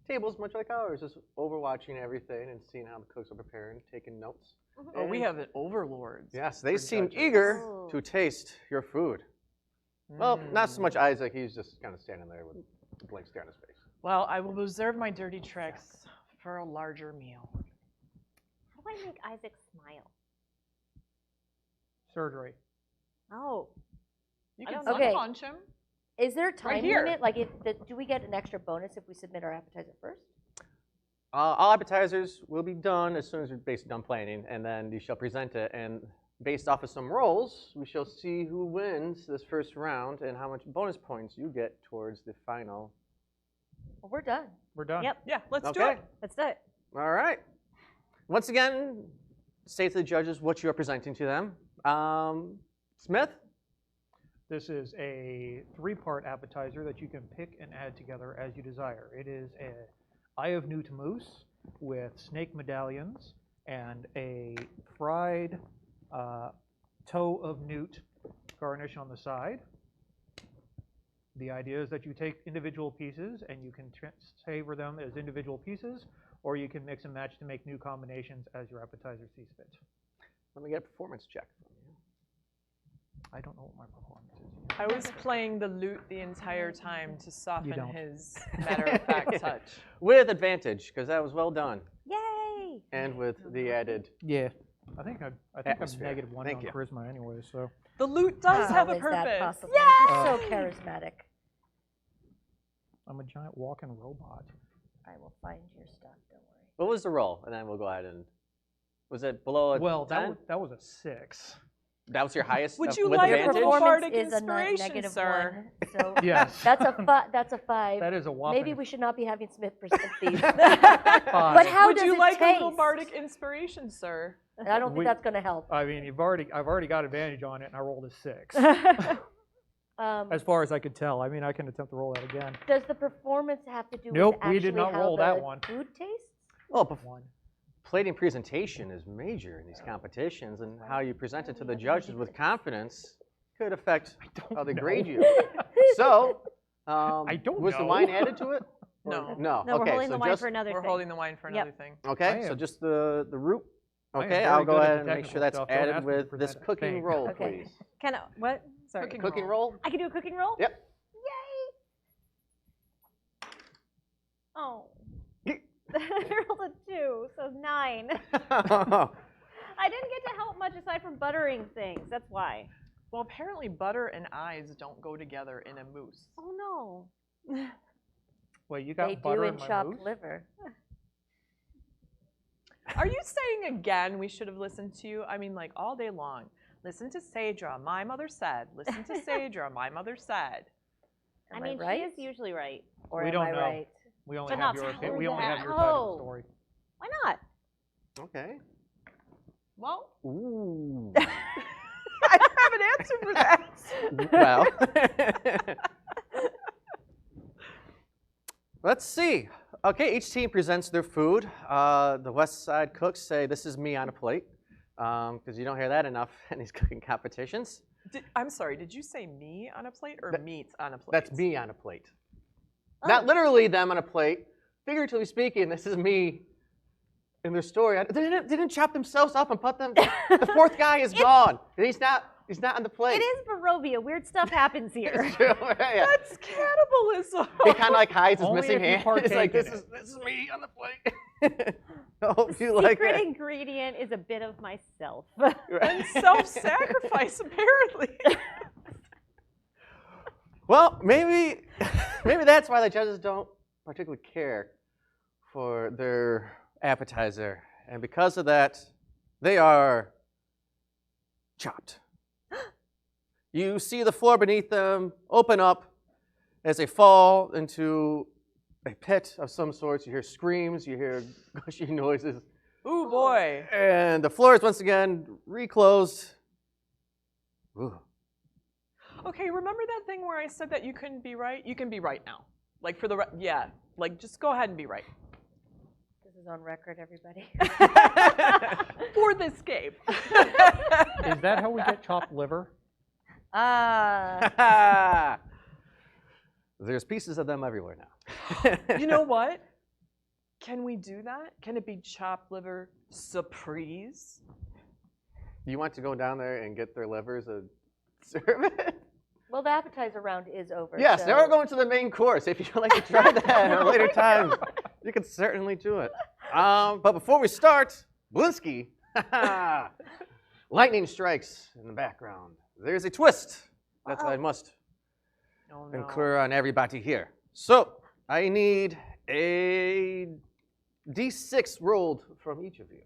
tables, much like ours, just overwatching everything and seeing how the cooks are preparing, taking notes. Oh, we And- have overlords. Yes, they for seem judges. eager Oh. to taste your food. Well, not so Mm. much Isaac. He's just kind of standing there with a blank stare on his face. Well, I will reserve my dirty tricks for a larger meal. How do I make Isaac smile? Surgery. Oh. You I can don't know. Okay. punch him. Is there a time here. limit? Like, do we get an extra bonus if we submit our appetizer first? All appetizers will be done as soon as you're basically done planning, and then you shall present it. And based off of some rolls, we shall see who wins this first round and how much bonus points you get towards the final. Well, we're done. We're done. Yep. Yeah, let's do Okay. it. Let's do it. All right. Once again, say to the judges what you are presenting to them. Smith? This is a 3-part appetizer that you can pick and add together as you desire. It is a eye of newt mousse with snake medallions and a fried toe of newt garnish on the side. The idea is that you take individual pieces and you can savor them as individual pieces, or you can mix and match to make new combinations as your appetizer sees fit. Let me get a performance check from you. I don't know what my performance is. I was playing the lute the entire time to soften don't. his matter-of-fact touch. With advantage, because that was well done. Yay! And with the added. Yeah. I think I'm Atmosphere. -1 Thank on you. charisma anyway, so. The lute does have a How is that purpose. possible? Yay! So charismatic. I'm a giant walking robot. I will find your stuff. Don't worry. What was the roll? And then we'll go ahead and. Was it below a Well, 10? that was a 6. That was your highest? Would you with like Your a advantage? little performance bardic is a inspiration, sir? -1, so Yes. that's a 5. That is a whopping. Maybe we should not be having Smith present these. 5. But how Would does you it like taste? a little bardic inspiration, sir? I don't think We- that's going to help. I mean, I've already got advantage on it, and I rolled a 6. As far as I could tell. I mean, I can attempt to roll that again. Does the performance have to do Nope, with actually we did not how roll the that one. food tastes? Well, 1. plating presentation is major in these competitions, and how you present it to the judges with confidence could affect how they know. grade you. So, I don't was the know. wine added to it? No. No. No, we're okay, holding so the wine just, for another We're thing. holding the wine for Yep. another thing. Okay, I so am- just the root I am Okay, very I'll go good at ahead the and make technical sure that's stuff. Don't added ask me to with this present it. cooking Thanks. roll, Okay. please. Can I, what? Sorry. Cooking Cooking roll? I can do a cooking roll? Yep. Yay! Oh. I rolled a 2, so 9. I didn't get to help much aside from buttering things. That's why. Well, apparently butter and eyes don't go together in a mousse. Oh no. Well, you got They do butter in in my chopped mousse? liver. Are you saying again we should have listened to you? I mean, like all day long. Listen to Sadra, my mother said. Listen to Sadra, my mother said. I Am mean, right? she is usually right. Or We am don't I know. right? We only But have not your tell her we only have that. your side of Oh. the story. Why not? Okay. Well, Ooh. I have an answer for that. Well. Let's see. Okay, each team presents their food. The West Side cooks say, "This is me on a plate," because you don't hear that enough in these cooking competitions. I'm sorry, did you say me on a plate or meat on a plate? That's me on a plate. Oh. Not literally them on a plate. Figuratively speaking, this is me in their story. They didn't chop themselves up and put them. The fourth guy is gone. And he's not on the plate. It is Barovia. Weird stuff happens here. It's true. Yeah. That's cannibalism. He kind of like hides his Only missing if you hand. It's like, partake in this is me on the plate. I hope you like Secret it. ingredient is a bit of myself. And self-sacrifice, apparently. Well, maybe that's why the judges don't particularly care for their appetizer. And because of that, they are chopped. You see the floor beneath them open up as they fall into a pit of some sorts. You hear screams, you hear gushing noises. Ooh, boy. And the floor is once again reclosed. Ooh. Okay, remember that thing where I said that you couldn't be right? You can be right now. Like for the, yeah, like just go ahead and be right. This is on record, everybody. For this game. Is that how we get chopped liver? There's pieces of them everywhere now. You know what? Can we do that? Can it be chopped liver surprise? You want to go down there and get their livers and serve it? Well, the appetizer round is over. Yes, so now we're going to the main course. If you'd like to try that at a later time, you can certainly do it. But before we start, Blinsky, lightning strikes in the background. There's a twist that I must Oh, no. incur on everybody here. So I need a D6 rolled from each of you.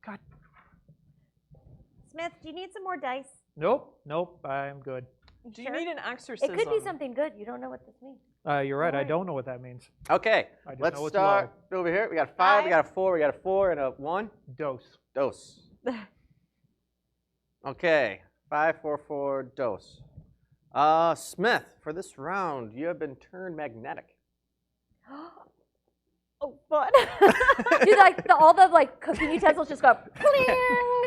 God. Smith, do you need some more dice? Nope, I'm good. Do you need an exorcism? It could be something good. You don't know what this means. You're right, I Alright. don't know what that means. Okay, I just let's know it's start over here. We got a 5, we got a 4, we got a 4, and a 1. Dose. Dose. Okay, 5, 4, 4, dose. Smith, for this round, you have been turned magnetic. Oh, fun. Dude, like all the like cooking utensils just go cling.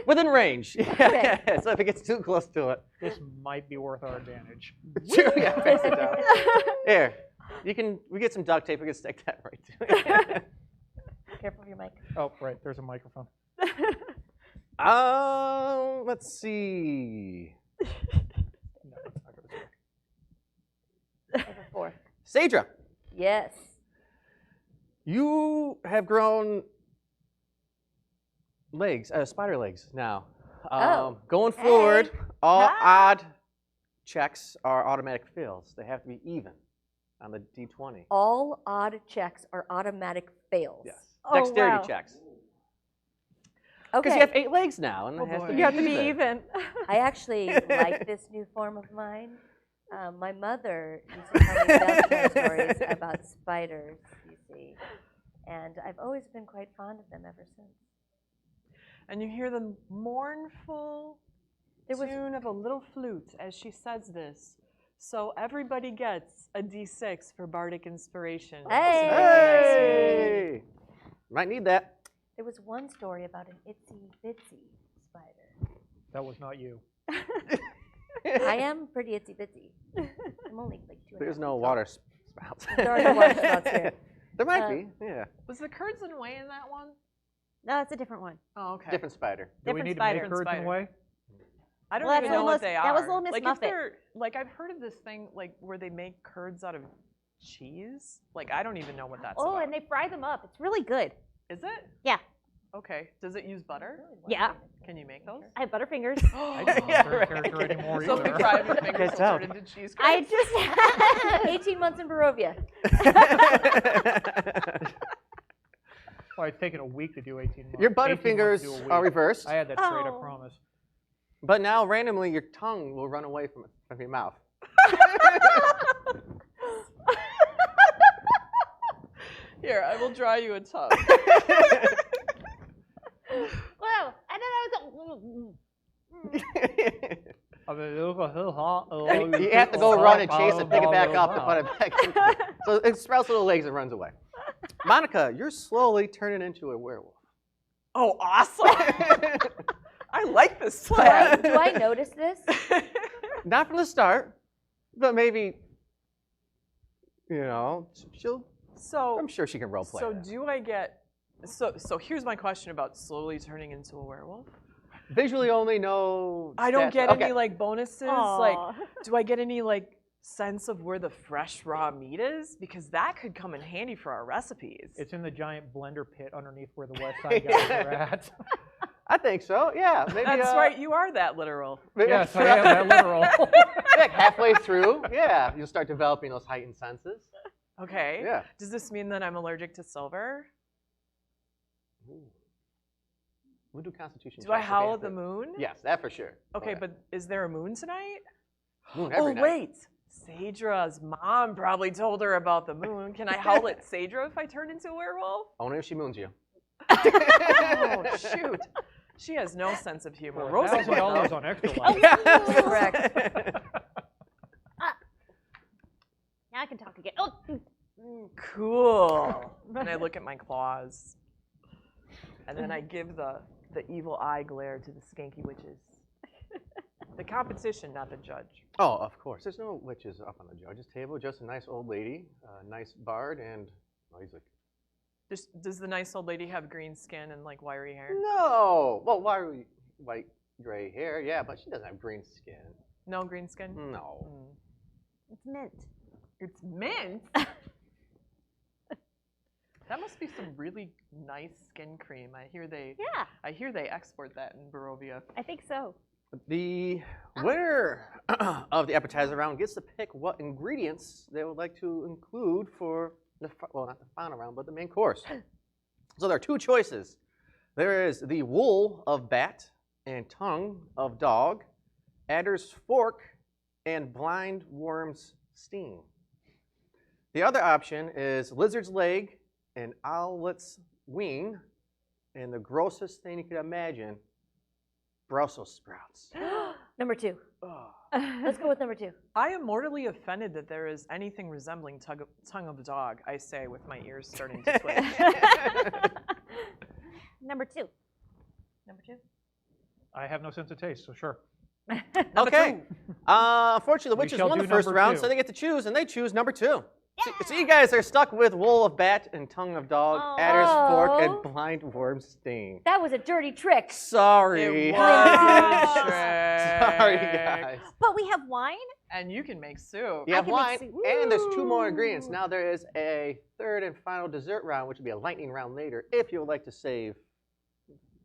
Within range. Okay. So if it gets too close to it. This might be worth our advantage. Yeah, face it down. Here, we get some duct tape, we can stick that right to it. Careful of your mic. Oh, right, there's a microphone. Let's see. No, it's not gonna work. Over 4. Sadra, Yes. you have grown legs, spider legs now. Going forward, all Hi. odd checks are automatic fails. They have to be even on the D20. All odd checks are automatic fails. Yes. Oh, Dexterity wow. checks. Okay. Because you have 8 legs now, and Oh, it has boy. to be You have to be even. even. I actually like this new form of mine. My mother used to tell me bedtime stories about spiders, you see. And I've always been quite fond of them ever since. And you hear the mournful tune of a little flute as she says this. So everybody gets a D6 for bardic inspiration. Hey! Hey! Might need that. There was one story about an itsy bitsy spider. That was not you. I am pretty itsy bitsy. I'm only like 2.5 There's no feet water spouts. There are no water spouts here. There might be, yeah. Was the curds and whey in that one? No, that's a different one. Oh, okay. Different spider. Do we Different need spider. to make curds in a way? I don't Well, even that's know what they are. that was Little Miss like Muffet. if they're like I've heard of this thing like where they make curds out of cheese. Like I don't even know what that's Oh, about. and they fry them up. It's really good. Is it? Yeah. Okay. Does it use butter? Yeah. Can you make those? I have Butterfingers. I don't Yeah, know their right. character anymore So if you either. fry them, fingers It's will out. turn into cheese I curds. just 18 months in Barovia. Well, it's taken a week to do 18 months. Your 18 months to Butterfingers do a week. are reversed, I had that straight, I Oh. promise. but now randomly your tongue will run away from your mouth. Here, I will draw you a tub. wow. And then I was You have to go run and chase it, pick it back up, and put it back in. So it sprouts little legs and runs away. Monica, you're slowly turning into a werewolf. Oh, awesome! I like this Do plan. I notice this? Not from the start, but maybe, she'll. So I'm sure she can roleplay. So that. do I get? So here's my question about slowly turning into a werewolf. Visually only, no. I don't stats. get Okay. any like bonuses. Like, do I get any like sense of where the fresh raw meat is? Because that could come in handy for our recipes. It's in the giant blender pit underneath where the West Side guys are at. I think so. Yeah, maybe. That's right. You are that literal. Maybe Yes, I am that literal. Like halfway through, yeah, you'll start developing those heightened senses. Okay. Yeah. Does this mean that I'm allergic to silver? Ooh. We'll do Constitution. Do I checks, howl okay? at the moon? Yes, that for sure. Okay, but is there a moon tonight? Moon every Oh night. wait, Sadra's mom probably told her about the moon. Can I howl at Sadra if I turn into a werewolf? Only if she moons you. Oh shoot, she has no sense of humor. Rosie would $1,000 though. on extra life. Correct. now I can talk again. Oh. Cool. And I look at my claws, and then I give the evil eye glare to the skanky witches. The competition, not the judge. Oh, of course. There's no witches up on the judge's table. Just a nice old lady, a nice bard, and he's like, Does the nice old lady have green skin and like wiry hair? no. Well, why are we white, gray hair? Yeah, but she doesn't have green skin. No green skin? No. It's mint. It's mint. That must be some really nice skin cream. I hear they export that in Barovia. I think so. The winner of the appetizer round gets to pick what ingredients they would like to include for not the final round, but the main course. So there are two choices. There is the wool of bat and tongue of dog, adder's fork, and blind worm's sting. The other option is lizard's leg and owlet's wing, and the grossest thing you could imagine, Brussels sprouts. Number 2. Oh. Let's go with number 2. I am mortally offended that there is anything resembling tongue of the dog, I say with my ears starting to twitch. Number 2. Number 2. I have no sense of taste, so sure. Okay. Unfortunately, the We witches shall won the do first number round, 2. so they get to choose, and they choose number 2. So you guys are stuck with wool of bat and tongue of dog, adder's fork, and blind worm's sting. That was a dirty trick. Sorry. It was Sorry, guys. But we have wine. And you can make soup. You have can make wine, soup. and there's 2 more ingredients. Now there is a third and final dessert round, which will be a lightning round later, if you would like to save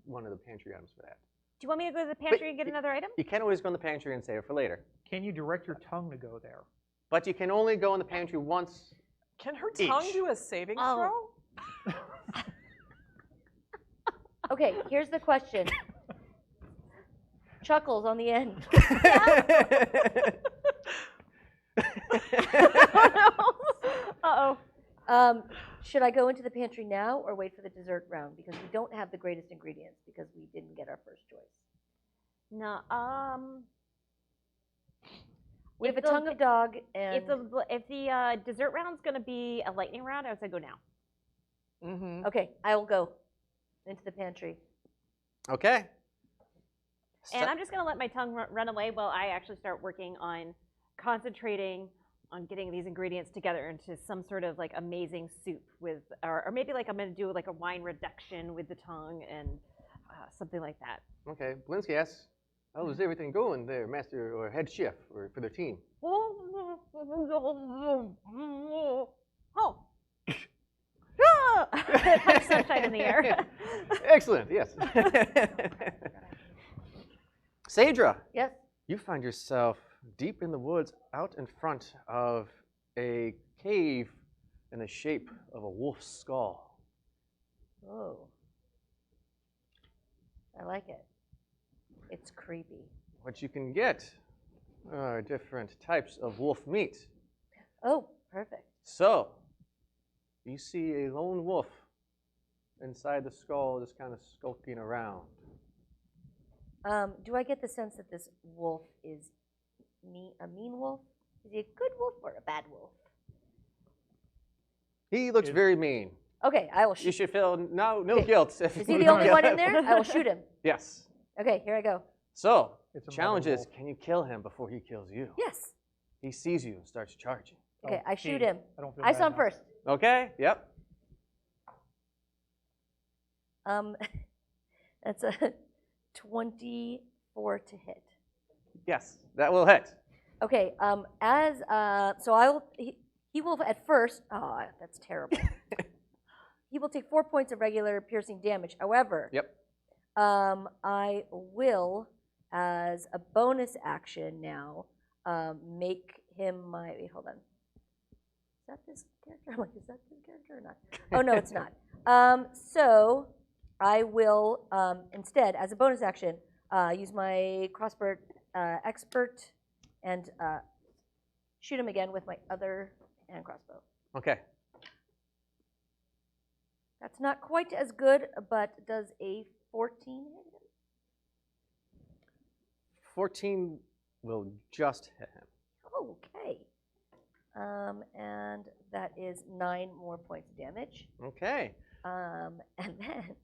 one of the pantry items for that. Do you want me to go to the pantry and get another item? You can always go in the pantry and save it for later. Can you direct your tongue to go there? But you can only go in the pantry once. Can her tongue Each. do a saving Oh. throw? Okay, here's the question. Chuckles on the end. Uh-oh. Should I go into the pantry now or wait for the dessert round? Because we don't have the greatest ingredients because we didn't get our first choice. No. We have a If the- tongue of dog and If the dessert round's gonna be a lightning round, I would say go now. Mm-hmm. okay, I will go into the pantry. Okay. And I'm just gonna let my tongue run away while I actually start working on concentrating on getting these ingredients together into some sort of like amazing soup with, or maybe like I'm going to do like a wine reduction with the tongue and something like that. Okay, Blinsky asks, how's everything going there, master or head chef for their team? Oh. Punch sunshine in the air. Excellent, yes. Sadra, Yes. you find yourself deep in the woods out in front of a cave in the shape of a wolf's skull. Oh. I like it. It's creepy. What you can get are different types of wolf meat. Oh, perfect. So, you see a lone wolf inside the skull just kind of skulking around. Do I get the sense that this wolf is a mean wolf? Is he a good wolf or a bad wolf? He looks very mean. Okay, I will You shoot. should feel no Okay. guilt. Is he the only one in there? I will shoot him. Yes. Okay, here I go. So, It's a challenge mother is, wolf. can you kill him before he kills you? Yes. He sees you and starts charging. Okay, I shoot Teague. him. I don't feel I bad saw him now. first. Okay, yep. That's a 24 to hit. Yes, that will hit. Okay, he will at first, oh, that's terrible. He will take 4 points of regular piercing damage. However, Yep. I will, as a bonus action now, make him my, wait, hold on. Is that this character? I'm like, is that this character or not? Oh, no, it's not. So I will, instead, as a bonus action, use my crossbow expert and shoot him again with my other hand crossbow. Okay. That's not quite as good, but does a 14 hit him? 14 will just hit him. Okay. And that is 9 more points of damage. Okay. And then,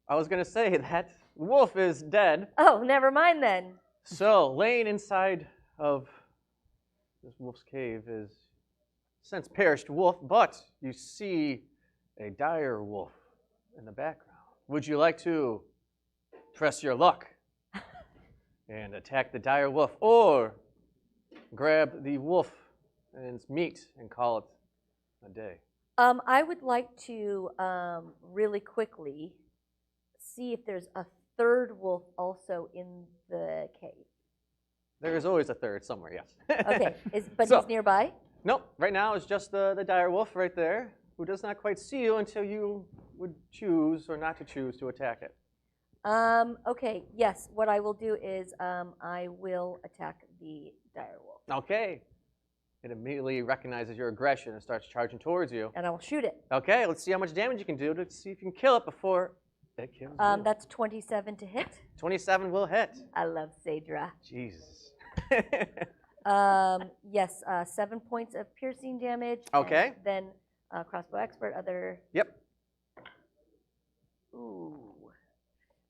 I was going to say that wolf is dead. oh, never mind then. So, laying inside of this wolf's cave is since perished wolf, but you see a dire wolf in the background. Would you like to press your luck and attack the dire wolf, or grab the wolf and its meat and call it a day? I would like to really quickly see if there's a third wolf also in the cave. There is always a third somewhere, yes. Okay, but So- he's nearby? Nope, right now it's just the dire wolf right there, who does not quite see you until you would choose or not to choose to attack it. Okay, yes, what I will do is I will attack the dire wolf. Okay. It immediately recognizes your aggression and starts charging towards you. And I will shoot it. Okay, let's see how much damage you can do to see if you can kill it before it kills you. That's 27 to hit. 27 will hit. I love Sadra. Jesus. Yes, 7 points of piercing damage. Okay. And then crossbow expert, other. Yep. Ooh,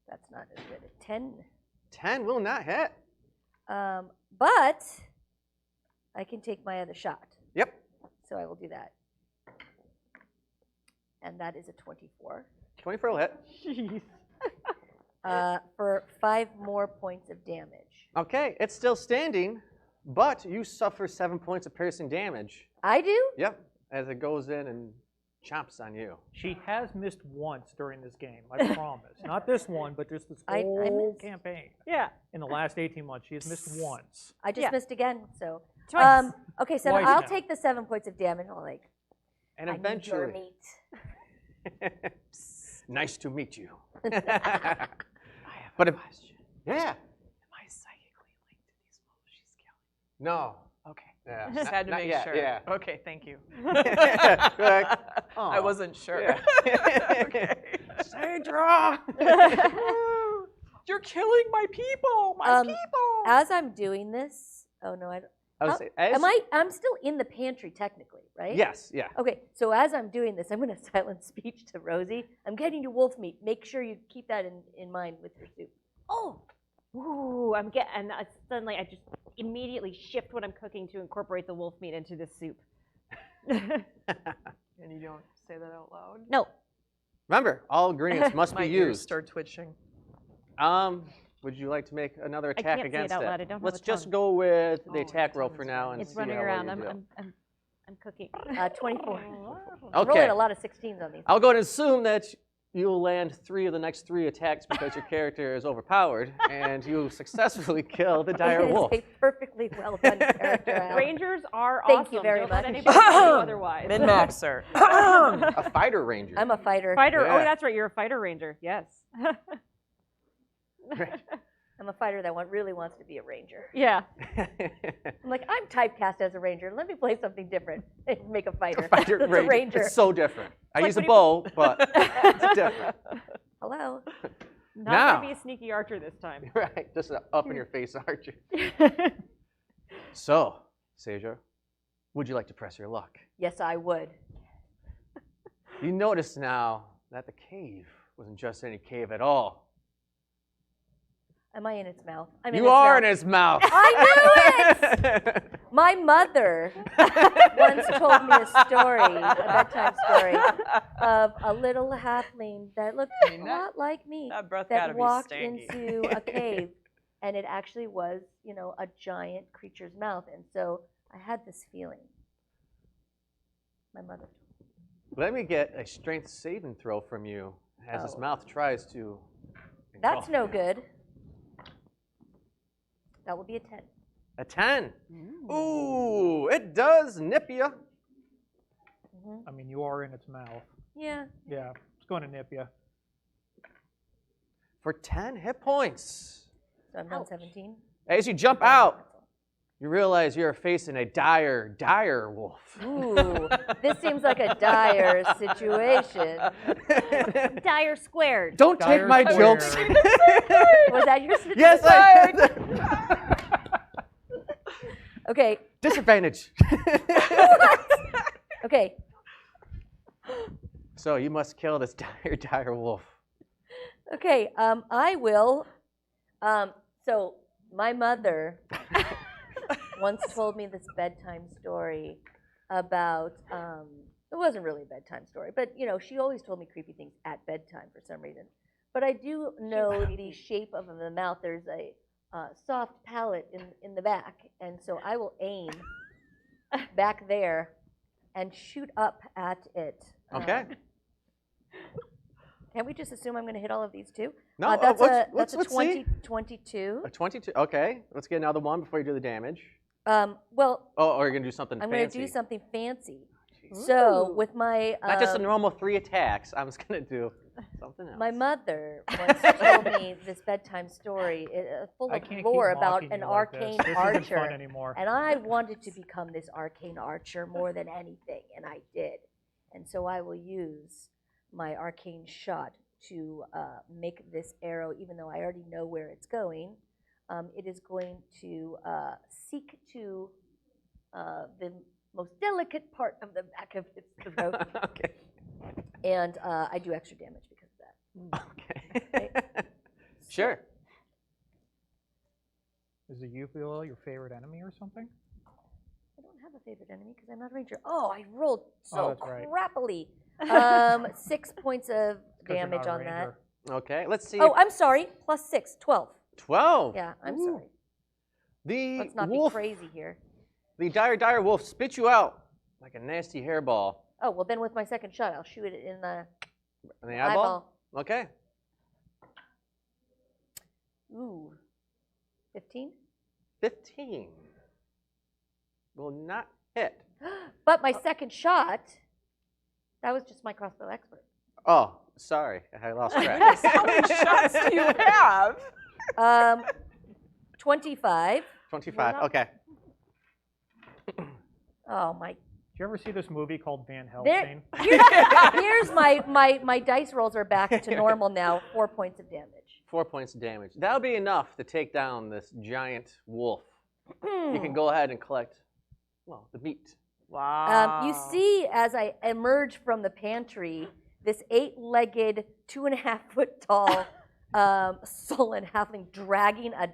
that's not as good. 10. 10 will not hit. But I can take my other shot. Yep. So I will do that. And that is a 24. 24 will hit. Jeez. For 5 more points of damage. Okay, it's still standing, but you suffer 7 points of piercing damage. I do? Yep, as it goes in and chomps on you. She has missed once during this game, I promise. Not this one, but just this I whole missed. campaign. Yeah. In the last 18 months, she has missed once. I just Yeah. missed again, so. Twice. Okay, so Twice I'll now. take the 7 points of damage. I'll like, And I need your eventually, meat. nice to meet you. I have But a if- question. Yeah. Am I psychically linked to these wolves she's killing? No. Okay. Yeah. Just had to Not make yet, sure. Yeah. Okay, thank you. Like, I aw. wasn't sure. Yeah. Okay. Sadra! You're killing my people! My people! As I'm doing this, oh no, I don't. I would say, as, I'm still in the pantry technically, right? Yes, yeah. Okay, so as I'm doing this, I'm going to silent speech to Rosie. I'm getting you wolf meat. Make sure you keep that in mind with your soup. Oh. Ooh, I'm getting, suddenly I just immediately shift what I'm cooking to incorporate the wolf meat into this soup. And you don't say that out loud? No. Remember, all ingredients must My be ears used. start twitching. Would you like to make another I attack can't say it against out it? loud. I don't have Let's a just tongue. go with the Oh, attack your roll tongue's for now and It's see running how well around. you I'm do. cooking. 24. I'm Okay. rolling a lot of 16s on these. I'll go and assume that you'll land 3 of the next 3 attacks because your character is overpowered, and you successfully kill the dire It is wolf. a perfectly well done character. Al. Rangers are Thank awesome. you very Don't let much. anybody tell you otherwise. Min-max, sir. A fighter ranger. I'm a fighter. Fighter. Yeah. Oh, that's right. You're a fighter ranger. Yes. I'm a fighter that really wants to be a ranger. Yeah. I'm like, I'm typecast as a ranger. Let me play something different and make a fighter. A fighter That's ranger. a ranger. It's so different. I like use a when you- bow, but it's different. Hello. Not Now. gonna be a sneaky archer this time. Right, just an up-in-your-face archer. So, Seja, would you like to press your luck? Yes, I would. You notice now that the cave wasn't just any cave at all. Am I in its mouth? I'm You are in its his mouth. I knew it! My mother once told me a story, a bedtime story, of a little halfling that looked I mean, a that- lot like me That breath gotta that be walked stanky. into a cave, and it actually was, a giant creature's mouth. And so I had this feeling. My mother. Let me get a strength saving throw from you as his Oh. mouth tries to. That's engulf no you. good. That will be a 10. A 10. Ooh, it does nip you. Hmm. I mean, you are in its mouth. Yeah. Yeah, it's going to nip you. For 10 hit points. So I'm down Ouch. 17. As you jump out, you realize you're facing a dire wolf. Ooh, this seems like a dire situation. Dire squared. Don't Dire take my square. jokes. Was that your situation? Yes, I. Okay. Disadvantage. Okay. So you must kill this dire wolf. Okay. I will. So my mother once told me this bedtime story about. It wasn't really a bedtime story, but she always told me creepy things at bedtime for some reason. But I do know the shape of the mouth. There's a soft palate in the back, and so I will aim back there and shoot up at it. Okay. Can't we just assume I'm going to hit all of these too? No, That's let's a 20, see. 22. A 22. Okay, let's get another one before you do the damage. Well, Oh, or you're gonna do something I'm fancy. going to do something fancy. So Ooh. with my Not just a normal 3 attacks. I'm just gonna do something else. my mother once told me this bedtime story full I of can't lore keep about mocking an you like this. arcane This isn't archer. fun anymore. And I wanted to become this arcane archer more than anything, and I did. And so I will use my arcane shot to make this arrow, even though I already know where it's going. It is going to seek to the most delicate part of the back of its throat, Okay. and I do extra damage because of that. Okay. Sure. Is the Euphilia your favorite enemy or something? I don't have a favorite enemy because I'm not a ranger. Oh, I rolled Oh, so that's right. crappily. 6 points of 'Cause you're damage not a on that. ranger. Okay. Let's see. Oh, I'm sorry. Plus 6, 12. 12. Yeah, I'm Ooh. sorry. The Let's not wolf. be crazy here. The dire wolf spits you out like a nasty hairball. Oh, well, then with my second shot, I'll shoot it in the In the eyeball. eyeball. Okay. Ooh. 15? 15. Will not hit. But my second shot, that was just my crossbow expert. Oh, sorry. I lost track. How many shots do you have? 25. 25. Well, Okay. Oh, my. Did you ever see this movie called Van There, Helsing? here's my dice rolls are back to normal now. 4 points of damage. 4 points of damage. That'll be enough to take down this giant wolf. You can go ahead and collect, well, the meat. Wow. You see, as I emerge from the pantry, this 8-legged, 2.5-foot tall sullen halfling dragging a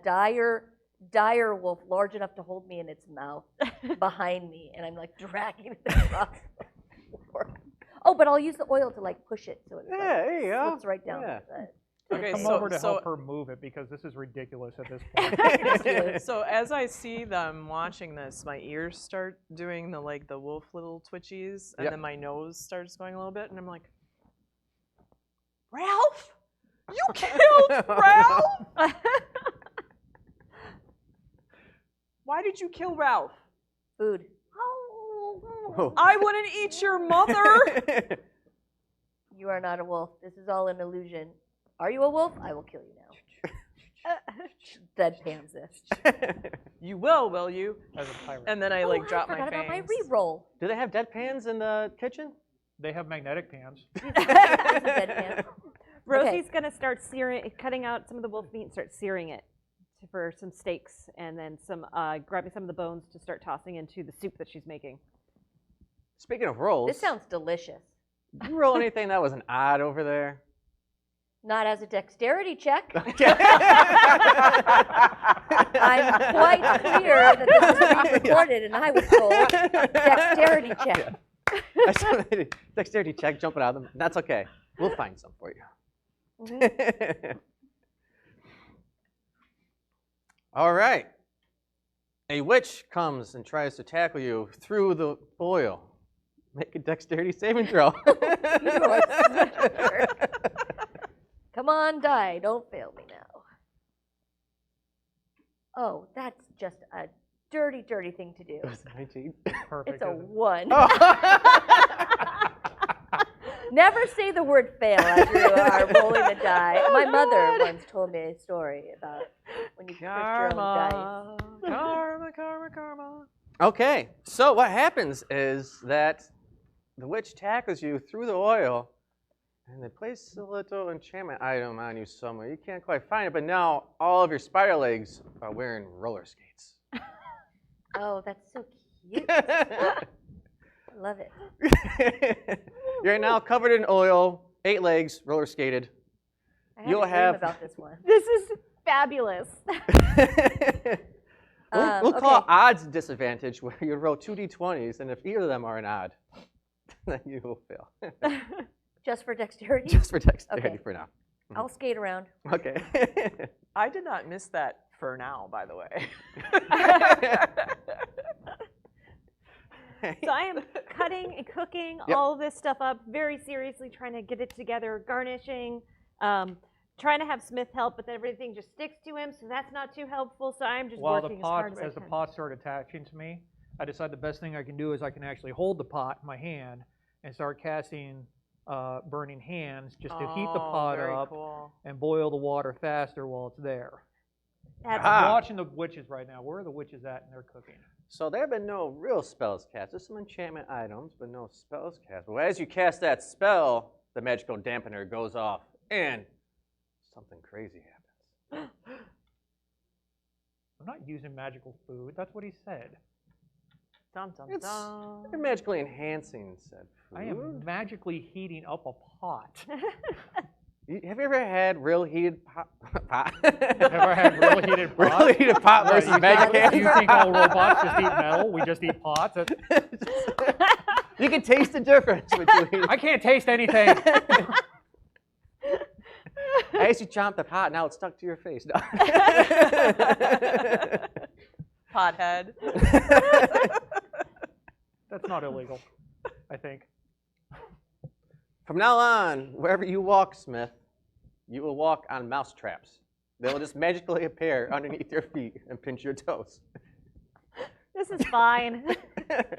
dire wolf, large enough to hold me in its mouth, behind me, and I'm like dragging it across the floor. Oh, but I'll use the oil to like push it so it Yeah, there you go. slips right down. Yeah. Okay, Come over to help her move it because this is ridiculous at this point. So as I see them watching this, my ears start doing the wolf little twitchies, and Yep. then my nose starts going a little bit, and I'm like, Ralph, you killed Ralph? Why did you kill Ralph? Food. Oh. I wouldn't eat your mother. You are not a wolf. This is all an illusion. Are you a wolf? I will kill you now. Deadpans this. You will you? As a pirate. And then I drop my forgot about my fangs. re-roll. Do they have deadpans in the kitchen? They have magnetic pans. Deadpan. Rosie's gonna start cutting out some of the wolf meat and start searing it for some steaks, and then grabbing some of the bones to start tossing into the soup that she's making. Speaking of rolls, This sounds delicious. did you roll anything that was an odd over there? Not as a dexterity check. Okay. I'm quite clear that this is being recorded, and I was told dexterity check. I saw that dexterity check jumping out of them. That's okay. We'll find some for you. All right. A witch comes and tries to tackle you through the oil. Make a dexterity saving throw. You are such a jerk. Come on, die. Don't fail me now. Oh, that's just a dirty, dirty thing to do. It was 19. Perfect. It's a isn't it? 1. Oh. Never say the word fail as you are rolling the die. My mother once told me a story about when you push your own dice. Karma. Okay, so what happens is that the witch tackles you through the oil, and they place a little enchantment item on you somewhere. You can't quite find it, but now all of your spider legs are wearing roller skates. Oh, that's so cute. I love it. You're now covered in oil, 8 legs, roller skated. I had You'll a dream have- about this one. This is fabulous. We'll call okay. odds disadvantage, where you roll 2 d20s, and if either of them are an odd, then you will fail. Just for dexterity? Just for dexterity Okay. for now. I'll skate around. Okay. I did not miss that for now, by the way. So I am cutting and cooking Yep. all of this stuff up very seriously, trying to get it together, garnishing, trying to have Smith help, but then everything just sticks to him, so that's not too helpful. So I'm just While the working as hard pot, as I as the can. pot started attaching to me, I decided the best thing I can do is I can actually hold the pot in my hand and start casting burning hands just to heat the pot very up cool. and boil the water faster while it's there. That's Ah. I'm watching the witches right now. Where are the witches at in their cooking? So there have been no real spells cast. There's some enchantment items, but no spells cast. But as you cast that spell, the magical dampener goes off, and something crazy happens. I'm not using magical food. That's what he said. Dum, dum, It's dum. You're magically enhancing said food. I am magically heating up a pot. Have you ever had real heated pot? Ever had real heated pot? Real heated pot versus Right, magic do hands? you think all robots just eat metal? We just eat pots? You can taste the difference between. I can't taste anything. I used to chomp the pot, now it's stuck to your face. No. Pothead. That's not illegal, I think. From now on, wherever you walk, Smith, you will walk on mouse traps. They will just magically appear underneath your feet and pinch your toes. This is fine.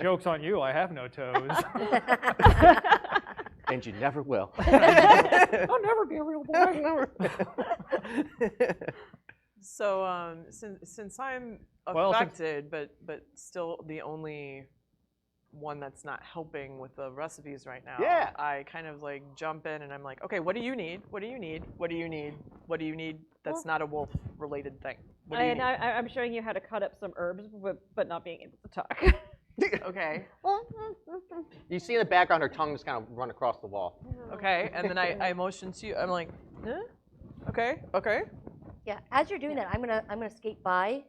Joke's on you, I have no toes. And you never will. I'll never be a real boy. So since I'm Well, since- affected, but still the only one that's not helping with the recipes right now, Yeah. I kind of like jump in and I'm like, okay, what do you need? What do you need? What do you need? What do you need? That's not a wolf related thing. What do you And need? I'm showing you how to cut up some herbs, but not being able to talk. Okay. You see in the background her tongue just kind of run across the wall. Okay. And then I motion to you. I'm like, huh? Okay. Okay. Yeah, as you're doing that, I'm gonna skate by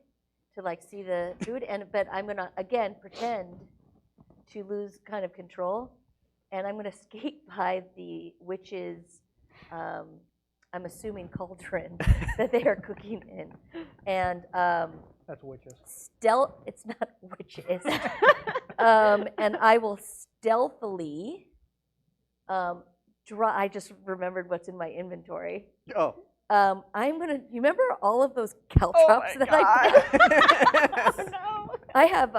to like see the food, but I'm gonna again pretend to lose kind of control, and I'm gonna skate by the witch's, I'm assuming cauldron that they are cooking in, and That's witches. it's not witches, and I will stealthily. I just remembered what's in my inventory. Oh. I'm gonna. You remember all of those caltrops that I put? No. I have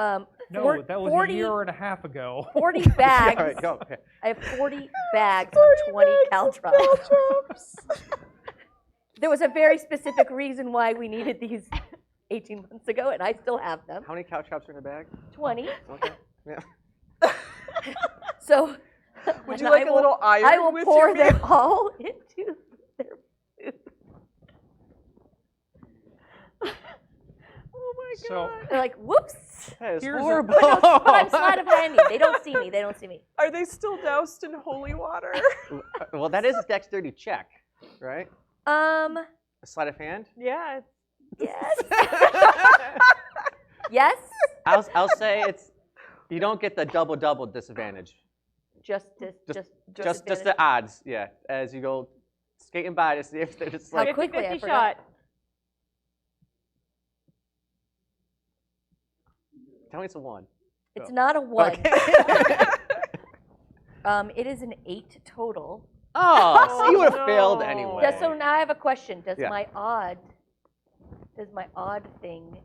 No, that was 40, a year and a half ago. 40 bags. All right, go. Okay. I have 40 bags of 20 caltrops. There was a very specific reason why we needed these 18 months ago, and I still have them. How many cow chops are in a bag? 20. Okay. Yeah. So. Would and you like a little iron I will with pour your them meal? all into their food. Oh my So god. They're like, whoops. That is Here's a- horrible. But I'm sleight of handing. They don't see me. They don't see me. Are they still doused in holy water? Well, that is a dexterity check, right? A sleight of hand? Yeah. Yes. Yes. I'll say it's, you don't get the double disadvantage. Just Just the odds, yeah. As you go skating by to see if they're just How like, quickly I 50-50 forgot. shot. tell me it's a 1. It's not a 1. Okay. It is an 8 total. Oh, so you would have no. failed anyway. So now I have a question. Does Yeah. my odd thing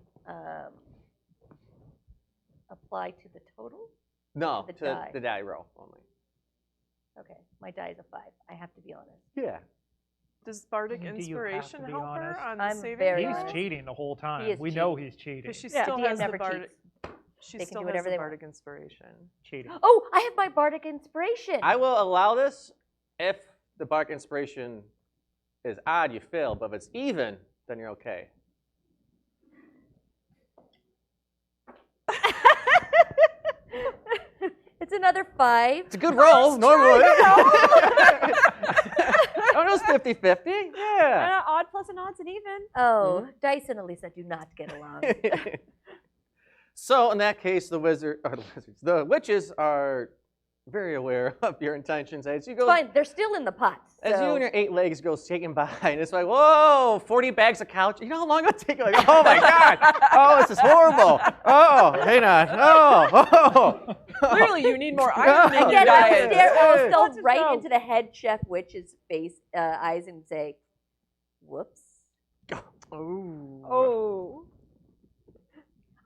apply to the total? No, the to die. the die roll only. Okay, my die is a 5. I have to be honest. Yeah. Does bardic Do you have inspiration to be help her honest? on I'm the saving very He's throw? honest. cheating the whole time. He is We know cheating. he's cheating. Because she Yeah. still DM has the never bardic. cheats. She They can still do has whatever the they bardic inspiration. Cheating. Oh, I have my bardic inspiration. I will allow this if the bark inspiration is odd, you fail, but if it's even, then you're okay. It's another 5. It's a good roll, normally. Oh, it was 50-50. Yeah. Odd plus an odd's an even. Oh, Dice and Elisa do not get along. So in that case, the witches are very aware of your intentions as you go. Fine, they're still in the pot. As so- you and your 8 legs go shaking by, and it's like, whoa, 40 bags of couch. You know how long it'll take? You're like, oh my God. Oh, this is horrible. Oh, hang on. Oh. Clearly, you need more iron in your Again, I will diet. stare, I will Hey. still Let's just right go. into the head chef witch's face, eyes and say, whoops. Oh. Oh.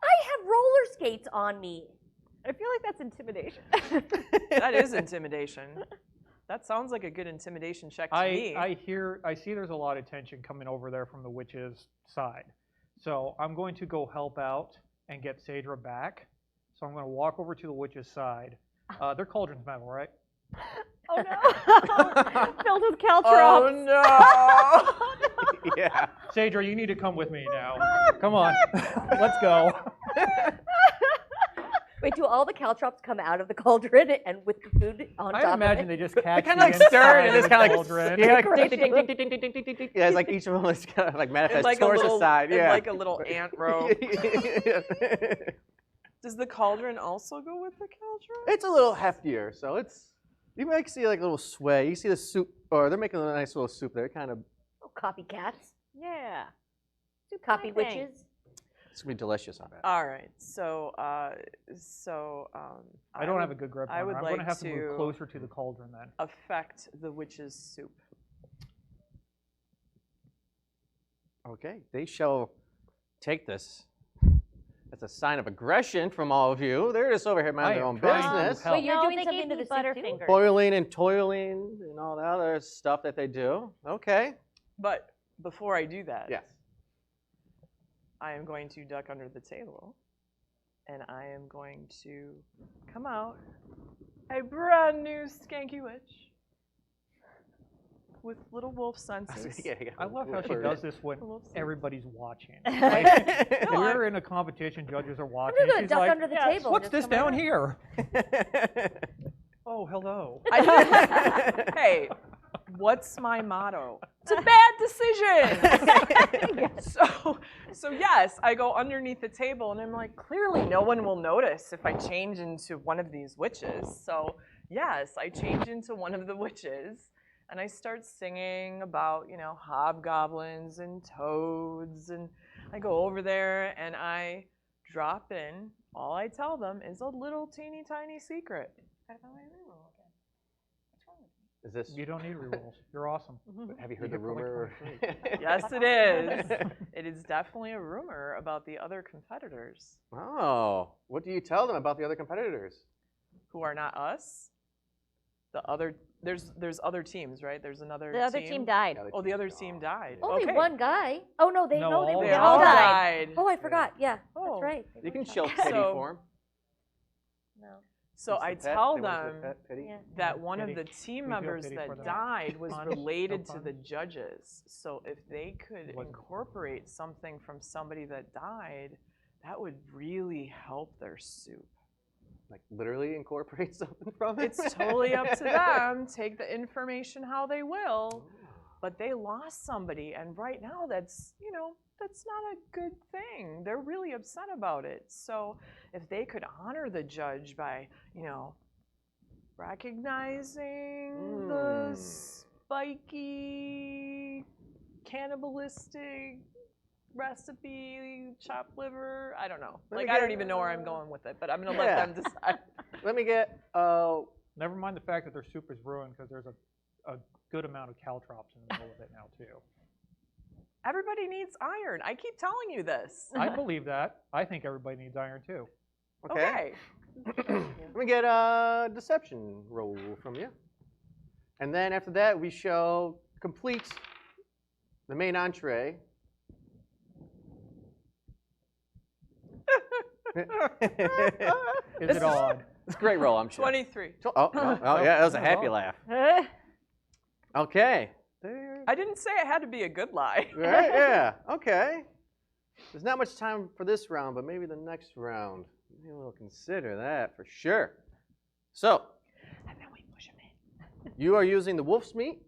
I have roller skates on me. I feel like that's intimidation. That is intimidation. That sounds like a good intimidation check to me. I see there's a lot of tension coming over there from the witch's side. So I'm going to go help out and get Sadra back. So I'm going to walk over to the witch's side. Their cauldron's metal, right? Oh no. Filled with caltrops. Oh no! Yeah. Sadra, you need to come with me now. Come on. Let's go. Wait, do all the caltrops come out of the cauldron and with the food on I top imagine of they it? just catch Kind of like the stir and inside it's of the kind of cauldron. like, yeah, like Crush ding, ding, ding, ding, ding, ding, ding, ding, ding. Yeah, it's like each of them is kind of like manifest Like towards the side. Yeah. like a little ant row. Does the cauldron also go with the cauldron? It's a little heftier, so it's, you might see like a little sway. You see the soup, or they're making a nice little soup there. Kind of, Oh, copycats. Yeah. Do Copy my thing. witches. it's gonna be delicious, I bet. All right. So, I don't have a good grip on I her. would I'm going to like have to to- move closer to the cauldron then. affect the witch's soup. Okay, they shall take this as a sign of aggression from all of you. They're just over here minding their I own am trying to business. help. Wait, you're No, doing they something gave to me the soup too? Butterfinger. Boiling and toiling and all the other stuff that they do. Okay. But before I do that, Yes. I am going to duck under the table, and I am going to come out a brand new skanky witch with little wolf senses. I love how she does this when Little senses. everybody's watching. it. We're in a competition, judges are I'm watching. just going to She's duck like, under the table. and what's just this come down out. here? Oh, hello. Hey, what's my motto? to bad decisions. So yes, I go underneath the table and I'm like, clearly no one will notice if I change into one of these witches. So yes, I change into one of the witches and I start singing about, hobgoblins and toads, and I go over there and I drop in. All I tell them is a little teeny tiny secret. Is this? You don't need rerolls. You're awesome. Have you heard You the hit for like rumor? 23. Yes, it is. It is definitely a rumor about the other competitors Oh, what do you tell them about the other competitors? who are not us. There's other teams, right? There's another The other team died. Oh, the other team died. Only Okay. one guy. Oh no, they No, no, they, all they They died. all all died. died. Oh, I forgot. Yeah, Oh. that's right. They You can were show died. pity So- for them. No. So I It's the pet. tell They want the them pet pity. Yeah. that one of Pity. the team We feel members pity for that them. died was Punch, related no to the punch. judges. So if they could Wasn't- incorporate something from somebody that died, that would really help their soup. Like literally incorporate something from it. It's totally up to them. Take the information how they will. But they lost somebody, and right now that's not a good thing. They're really upset about it. So if they could honor the judge by, recognizing the spiky, cannibalistic recipe, chopped liver, I don't know. Let me I don't get- even know where I'm going with it, but I'm gonna let Yeah. them decide. Let me get. Never mind the fact that their soup is ruined because there's a good amount of caltrops in the middle of it now too. Everybody needs iron. I keep telling you this. I believe that. I think everybody needs iron too. Okay. Let me get a deception roll from you. And then after that, we shall complete the main entree. Is it odd? It's a great roll, I'm sure. 23. Oh, yeah, that was a happy Oh. laugh. Okay. There. I didn't say it had to be a good lie. Right, yeah, okay. There's not much time for this round, but maybe the next round. Maybe we'll consider that for sure. So, And then we push him in. you are using the wolf's meat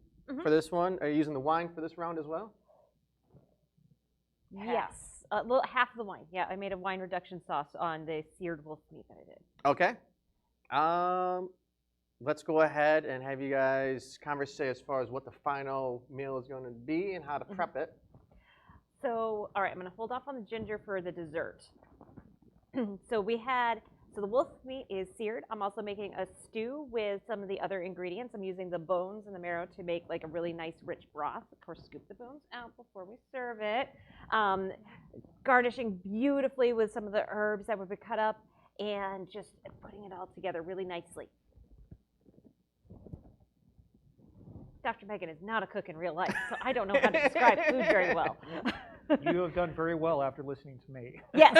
for this one. Are you using the wine for this round as well? Yes. Half of the wine. Yeah, I made a wine reduction sauce on the seared wolf meat that I did. Okay. Let's go ahead and have you guys conversate as far as what the final meal is going to be and how to prep it. So, all right, I'm going to hold off on the ginger for the dessert. So the wolf meat is seared. I'm also making a stew with some of the other ingredients. I'm using the bones and the marrow to make like a really nice rich broth. Of course, scoop the bones out before we serve it. Garnishing beautifully with some of the herbs that would be cut up and just putting it all together really nicely. Dr. Megan is not a cook in real life, so I don't know how to describe food very well. You have done very well after listening to me. Yes.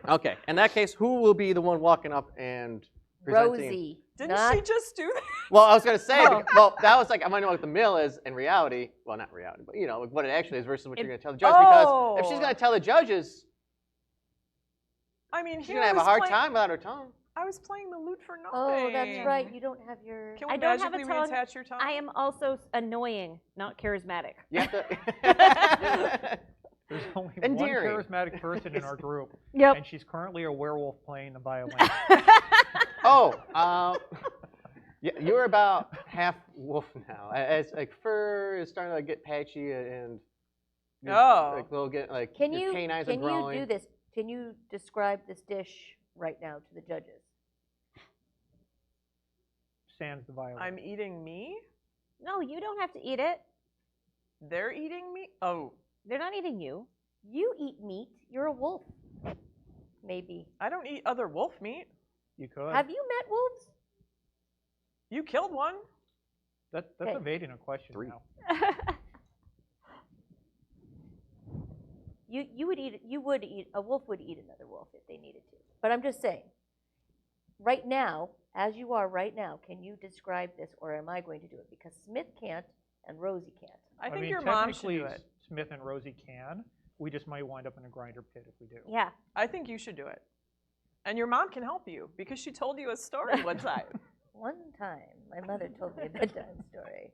Okay. In that case, who will be the one walking up and presenting? Rosie. Didn't not she just do that? Well, I was going to say, Oh. well, that was like, I might know what the meal is in reality. Well, not reality, but what it actually is versus what you're going to tell the judges. Because if she's going to tell the judges, I mean, she's here going to have I a was hard playing- time without her tongue. I was playing the lute for nothing. Oh, that's right. You don't have your. Can we I don't have a magically tongue. reattach your tongue? I am also annoying, not charismatic. You have to. There's only Endearing. one charismatic person in our group, Yep. and she's currently a werewolf playing the violin. You're about half wolf now. As like fur is starting to get patchy and like little get like Can your you canines can are growing. you do this? Can you describe this dish right now to the judges? Sans the violin. I'm eating me. No, you don't have to eat it. They're eating me. Oh, They're not eating you. You eat meat. You're a wolf. Maybe. I don't eat other wolf meat. You could. Have you met wolves? You killed one. That's Okay. evading a question 3. now. You would eat. You would eat. A wolf would eat another wolf if they needed to. But I'm just saying. Right now, as you are right now, can you describe this, or am I going to do it? Because Smith can't and Rosie can't. I think mean, your mom should technically, do it. Smith and Rosie can. We just might wind up in a grinder pit if we do. Yeah. I think you should do it. And your mom can help you because she told you a story one time. one time, my mother told me a bedtime story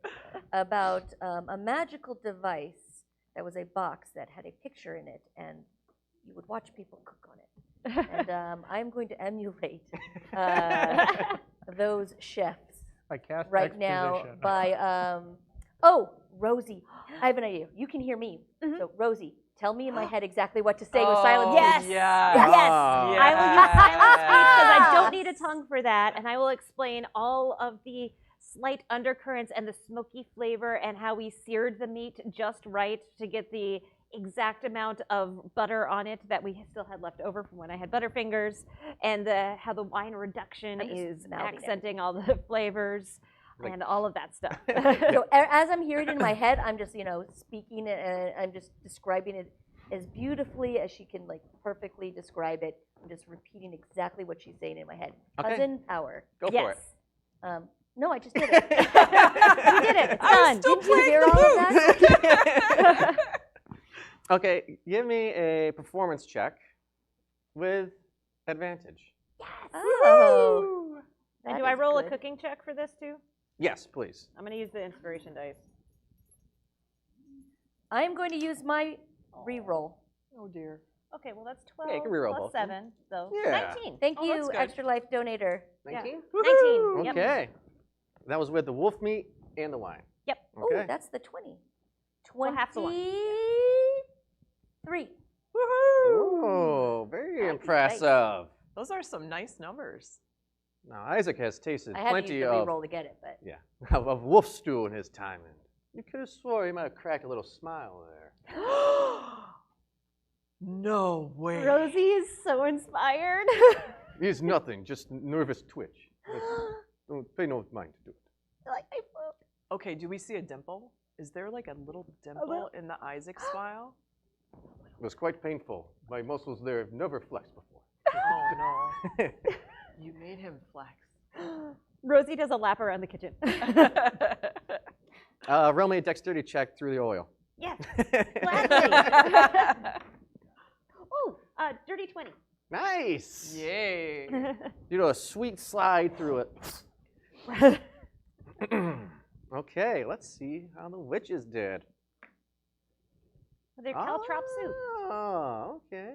about a magical device that was a box that had a picture in it, and you would watch people cook on it. And I'm going to emulate those chefs I cast right now exposition. by, oh, Rosie, I have an idea. You can hear me. So, Rosie, tell me in my head exactly what to say with silent Yes. speech. Yes. Yes. Oh. I will use silent speech because I don't Yes. need a tongue for that, and I will explain all of the slight undercurrents and the smoky flavor and how we seared the meat just right to get the exact amount of butter on it that we still had left over from when I had Butterfingers, and how the wine reduction I'm just is mouthing accenting all the flavors Like- and all of that stuff. So as I'm hearing it in my head, I'm just, speaking it, and I'm just describing it as beautifully as she can, perfectly describe it. I'm just repeating exactly what she's saying in my head. Okay. Cousin power. Go for Yes. it. No, I just did it. You did it. It's I was done. still Did you playing hear the all of that? Okay, give me a performance check with advantage. Oh. And that do I is roll a good. cooking check for this too? Yes, please. I'm going to use the inspiration dice. I'm going to use my reroll. Oh dear. Okay, well that's 12 Yeah, you can reroll plus both of 7, so Yeah. 19. Thank Oh, that's you, good. Extra Life Donator. 19? 19. Yep. Okay. That was with the wolf meat and the wine. Yep. Okay. Oh, that's the 20. Well, half the one. 23. Oh, very Nice, impressive. Those are some nice numbers. Now, Isaac has tasted I had to plenty use the of, reroll to get it, but of wolf stew in his time. And you could have swore he might have cracked a little smile there. No way. Rosie is so inspired. He's nothing, just nervous twitch. Don't pay no mind to it. Like my food. Okay, do we see a dimple? Is there like a little dimple in the Isaac smile? It was quite painful. My muscles there have never flexed before. Oh no. You made him flex. Rosie does a lap around the kitchen. Roll me a dexterity check through the oil. Yes, gladly. Oh, dirty 20. Nice. Yay. You know, a sweet slide through it. Okay, let's see how the witches did. Their caltrop soup. Oh, okay.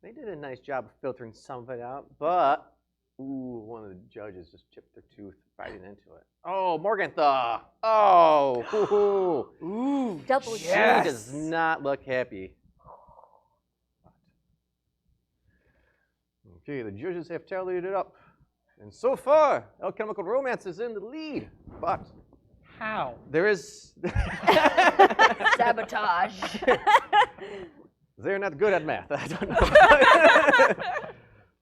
They did a nice job of filtering some of it out, but one of the judges just chipped their tooth biting into it. Oh, Morgantha! Oh, hoo-hoo. Ooh. double She Yes. does not look happy. Okay, the judges have tallied it up. And so far, Alchemical Romance is in the lead. But How? there is... sabotage. They're not good at math. I don't know.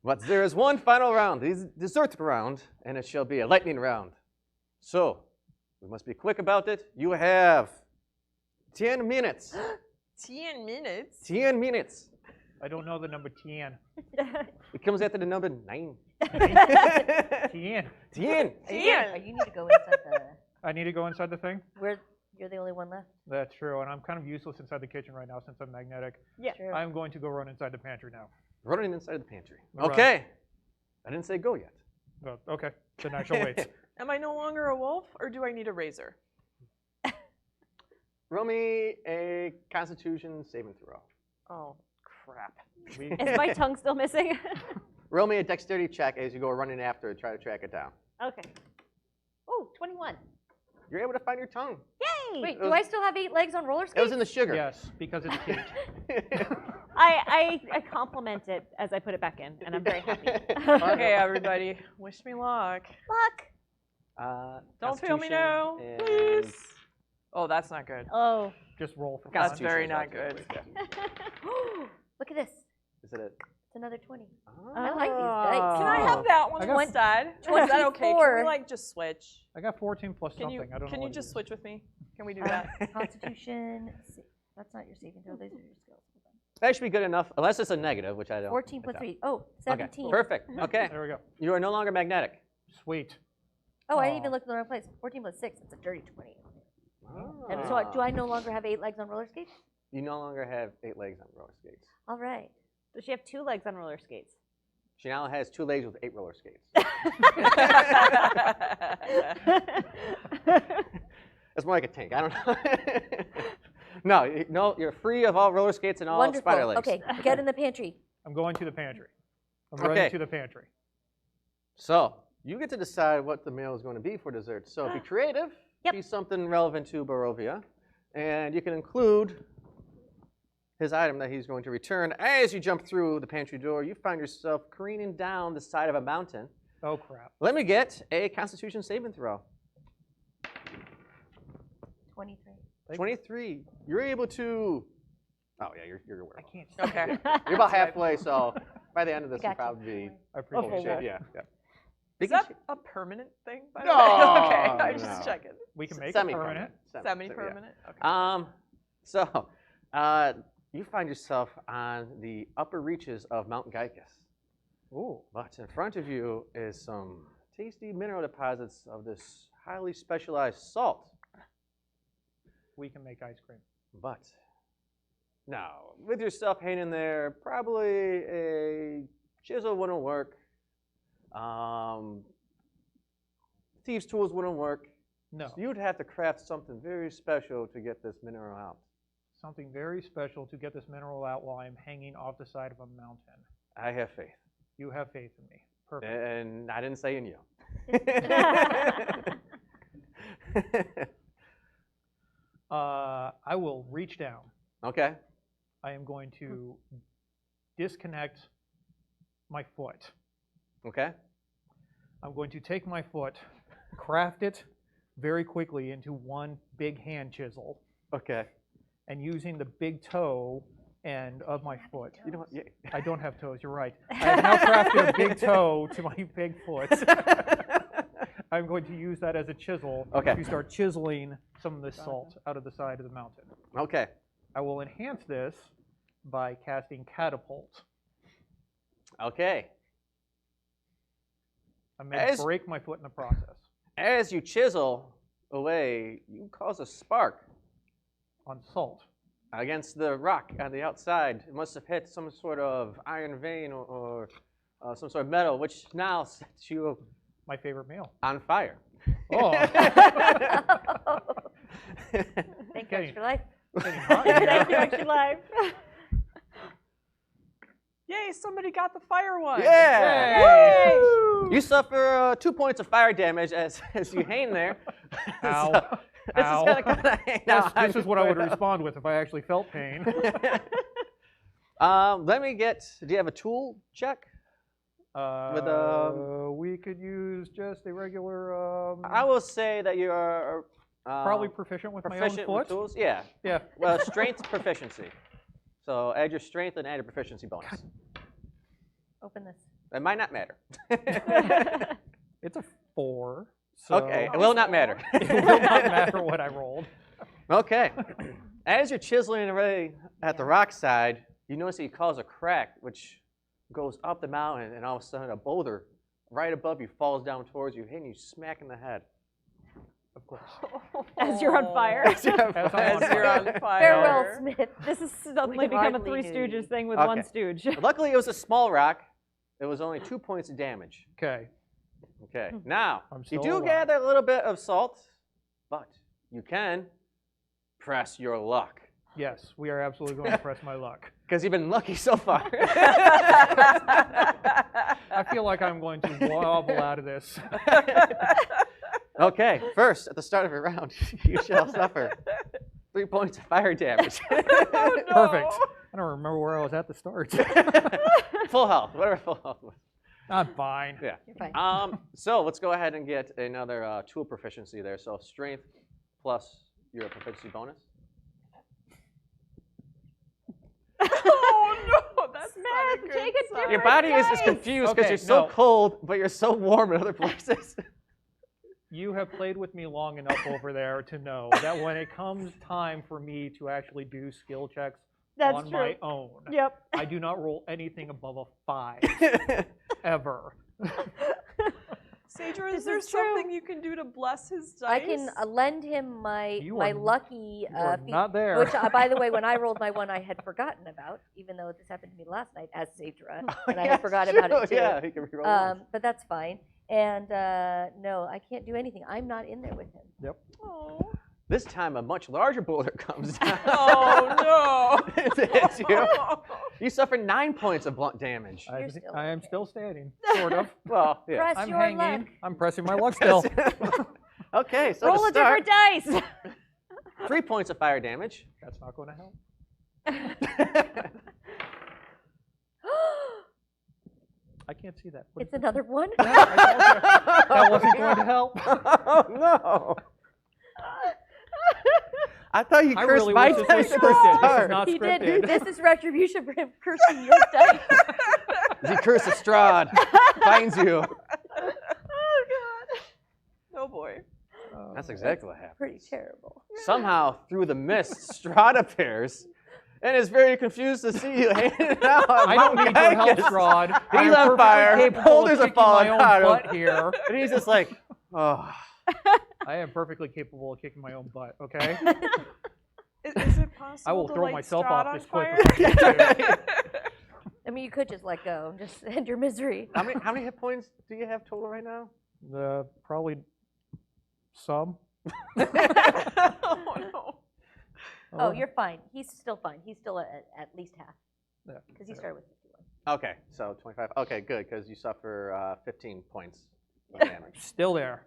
But there is one final round, the dessert round, and it shall be a lightning round. So, we must be quick about it. You have 10 minutes. 10 minutes? 10 minutes. I don't know the number 10. It comes after the number 9. 10. 10. You need to go inside the. I need to go inside the thing? You're the only one left. That's true, and I'm kind of useless inside the kitchen right now since I'm magnetic. Yeah. True. I'm going to go run inside the pantry now. Running inside the pantry. All right. Okay. I didn't say go yet. Oh, okay, then I shall wait. Am I no longer a wolf, or do I need a razor? Roll me a Constitution saving throw. Oh, crap. Is my tongue still missing? Roll me a dexterity check as you go running after it, try to track it down. Okay. Oh, 21. You're able to find your tongue. Yay! Wait, do I still have 8 legs on roller It skates? was in the sugar. Yes, because it's Kate. I compliment it as I put it back in, and I'm very happy. Okay, everybody, wish me luck. Luck. Don't fail me Constitution now, and- please. Oh, that's not good. Oh. Just roll for That's fun. Constitution very is not also good. yeah. Look at this. Is it a... It's another 20. Oh. I like these dice. Can I have that one I got instead? Is that okay? Can 24. we like just switch? I got 14 plus Can something. you I don't know can you what it just is. switch with me? Can we do that? Constitution. That's not your saving throw. Those are your skills. That should be good enough, unless it's a negative, which I don't. 14 plus I doubt. 3. Oh, 17. Okay, perfect. Okay, There we go. you are no longer magnetic. Sweet. Oh, I didn't Aw. even look in the wrong place. 14 plus 6. It's a dirty 20. Oh. And so do I no longer have 8 legs on roller skates? You no longer have 8 legs on roller skates. All right. Does she have 2 legs on roller skates? She now has 2 legs with 8 roller skates. It's more like a tank. I don't know. No, you're free of all roller skates and all spider Wonderful. legs. Okay, get in the pantry. I'm going to the pantry. I'm Okay. running to the pantry. So you get to decide what the meal is going to be for dessert. So be creative. Yep. Be something relevant to Barovia. And you can include his item that he's going to return. As you jump through the pantry door, you find yourself careening down the side of a mountain. Oh, crap. Let me get a Constitution saving throw. 23. 23. You're able to. Oh yeah, you're aware. I can't. Okay. You're about halfway, so by the end of this, you'll Got you. probably be. I appreciate Oh, that. yeah. Is that a permanent thing, by the No, way? Okay, I'm no. just checking. We can make it Semi-permanent. permanent. Semi-permanent? Okay. So, you find yourself on the upper reaches of Mount Gaikus. Ooh. But in front of you is some tasty mineral deposits of this highly specialized salt. We can make ice cream. But now, with your stuff hanging there, probably a chisel wouldn't work. Thieves' tools wouldn't work. No. So you'd have to craft something very special to get this mineral out. Something very special to get this mineral out while I'm hanging off the side of a mountain. I have faith. You have faith in me. Perfect. And I didn't say in you. I will reach down. Okay. I am going to disconnect my foot. Okay. I'm going to take my foot, craft it very quickly into one big hand chisel, Okay. and using the big toe end of my foot. You know what? Yeah. I don't have toes, you're right. I have now crafted a big toe to my big foot. I'm going to use that as a chisel Okay. to start chiseling some of the salt out of the side of the mountain. Okay. I will enhance this by casting Catapult. Okay. I'm going to As- break my foot in the process As you chisel away, you cause a spark on salt. against the rock on the outside. It must have hit some sort of iron vein or some sort of metal, which now sets you My favorite meal. on fire. Oh, Thank Okay. you for life. getting hot in here. Thank you, Extra Life. Yay, somebody got the fire one. Yeah! Yay! Woo! You suffer 2 points of fire damage as you hang there. Ow. So, this Ow. is kind of hang Yes, out. this is what I would respond with if I actually felt pain. Let me get. Do you have a tool check? We could use just a regular. I will say that you are probably proficient with my own proficient with foot. tools. Yeah. Yeah. Well, strength proficiency. So add your strength and add your proficiency bonus. Open this. It might not matter. It's a 4. So Okay, it will not matter. it will not matter what I rolled. Okay. As you're chiseling away at the rock side, you notice that you cause a crack, which goes up the mountain, and all of a sudden a boulder right above you falls down towards you, hitting you smack in the head. Of course. As you're on fire. As I'm on As you're on fire. Farewell, Smith. This has suddenly We become a hardly Three knew you. Stooges thing with Okay. one stooge. Luckily, it was a small rock. It was only 2 points of damage. Okay. Okay. Now, I'm you still do alive. gather a little bit of salt, but you can press your luck. Yes, we are absolutely going to press my luck. Because you've been lucky so far. I feel like I'm going to wobble out of this. Okay, first, at the start of your round, you shall suffer 3 points of fire damage. Oh, no. Perfect. I don't remember where I was at the start. Full health, whatever full health was. I'm fine. Yeah. You're fine. So let's go ahead and get another tool proficiency there. So strength plus your proficiency bonus. Oh no, that's not a Smith, good take a sign. different Your body is dice. confused because Okay, you're so no. cold, but you're so warm in other places. You have played with me long enough over there to know that when it comes time for me to actually do skill checks That's on true. my own, Yep. I do not roll anything above a 5 ever. Sadra, This is there is true. something you can do to bless his dice? I can lend him my You my are- lucky You are feat, not there. which, by the way, when I rolled my one, I had forgotten about, even though this happened to me last night as Sadra, and I had forgot about it too. Yeah, he can reroll once. But that's fine. And no, I can't do anything. I'm not in there with him. Yep. Oh. This time, a much larger boulder comes down. Oh It hits you. no! You suffer 9 points of blunt damage. You're still I am okay. still standing, sort of. Well, yeah. Press I'm your hanging. luck. I'm pressing my luck still. Okay, so Roll to a different start, dice. 3 points of fire damage. That's not going to help. I can't see that. What It's is it? another one. That wasn't going to help. Oh no! I thought you I cursed really my wish this dice was at scripted. the This is start. not He scripted. did. This is retribution for him cursing your dice. As he cursed Strahd, finds you. Oh god! Oh boy. That's exactly what happened. Pretty terrible. Somehow, through the mist, Strahd appears and is very confused to see you hanging out. on I don't Mount need your help, Gygas. Strahd. He's I'm on perfectly fire. capable Boulders of are kicking my falling own out of butt here. And he's just like, oh. I am perfectly capable of kicking my own butt. Okay. Is it possible I will to throw light myself Strahd off on this cliff fire? if I need to. I mean, you could just let go and just end your misery. How many hit points do you have total right now? Probably some. Oh no. Oh, you're fine. He's still fine. He's still at least half Yeah. because he started with 51. Okay, so 25. Okay, good, because you suffer 15 points of damage. Still there.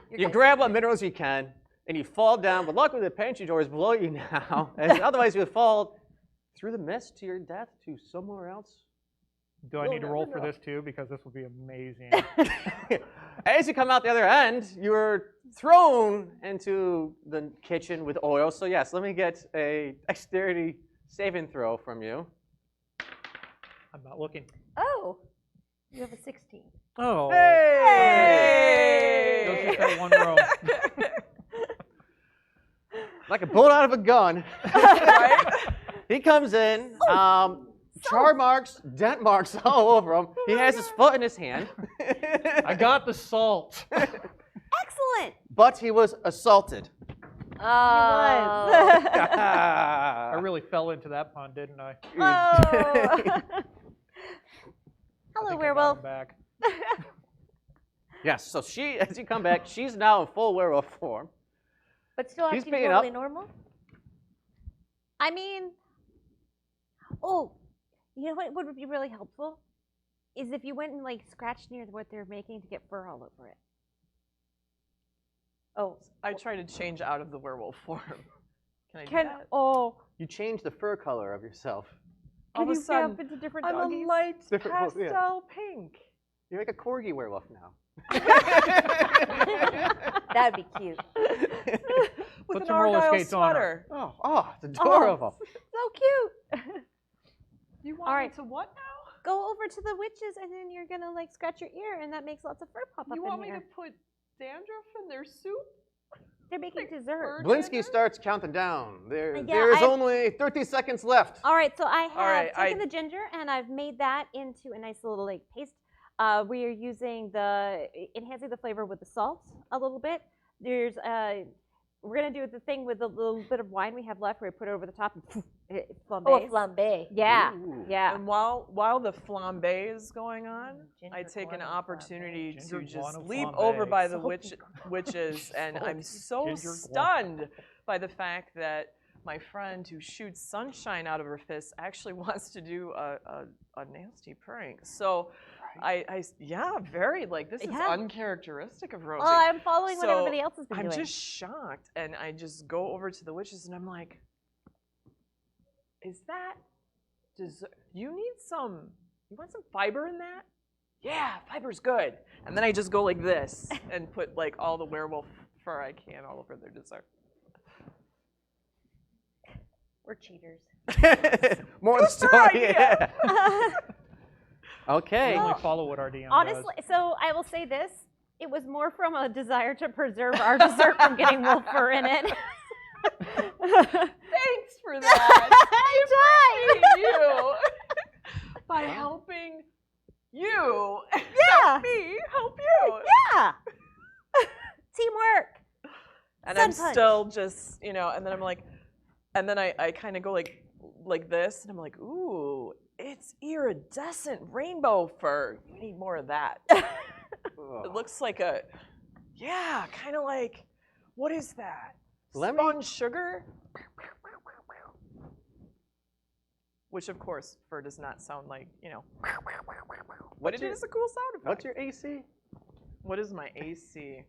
You're You good. grab what minerals you can, and you fall down, but luckily the pantry door is below you now, as otherwise you would fall through the mist to your death to somewhere else. Do I You'll need to never roll for know. this too? Because this would be amazing. As you come out the other end, you're thrown into the kitchen with oil. So yes, let me get a dexterity saving throw from you. I'm not looking. Oh, you have a 16. Oh. Hey! Goes just that one row. Like a bullet out of a gun. Right? He comes in, char marks, dent marks all over him. He has his foot in his hand. I got the salt. Excellent. But he was assaulted. Oh. I really fell into that pun, didn't I? Oh. I Hello, think I got werewolf. him back. Yes, so she, as you come back, she's now in full werewolf form. But still He's acting picking totally up. normal? I mean, oh, you know what would be really helpful? Is if you went and like scratched near what they're making to get fur all over it. Oh, I try to change out of the werewolf form. Can I do that? Oh, You change the fur color of yourself. All can of a you sudden, up into different I'm doggies? a light Different- pastel yeah. pink. You're like a corgi werewolf now. that'd be cute. With Put an some roller Argyle skates on her. sweater. Oh, it's adorable. So cute. You want All me right. to what now? Go over to the witches, and then you're gonna like scratch your ear, and that makes lots of fur pop up You in want me here. to put dandruff in their soup? They're making like dessert. fur? Blinsky starts counting down. There Yeah, is I- only 30 seconds left. All right, so I have right, taken the ginger and I've made that into a nice little like paste. We are using enhancing the flavor with the salt a little bit. There's we're gonna do the thing with the little bit of wine we have left where we put it over the top and it flambés. Oh, a flambe. Yeah, Ooh. yeah. And while the flambe is going on, Ginger I take an guano opportunity flambe. to Ginger just guano leap flambe. over by the Salty witches, and I'm so Ginger guano. stunned by the fact that my friend who shoots sunshine out of her fist actually wants to do a nasty prank. So yeah, very like this is Yeah. uncharacteristic of Rosie. Well, I'm following what So, everybody else has been I'm doing. just shocked, and I just go over to the witches, and I'm like, "Is that dessert? You want some fiber in that? Yeah, fiber's good." And then I just go like this and put like all the werewolf fur I can all over their dessert. We're cheaters. More of the Good story. idea. Yeah. Okay. I only follow what our DM Honestly, so I will say this: it was more from a desire to preserve our dessert from getting wolf fur in it. Thanks for that. I appreciate you by helping you Yeah. help me help you. Yeah. Teamwork. And Sun I'm punch. still just, and then I'm like, and then I kind of go like this, and I'm like, ooh, it's iridescent rainbow fur. You need more of that. It looks like kind of like, what is that? Spun sugar? Which, of course, fur does not sound like, but it is a cool sound effect. What's your AC? What is my AC?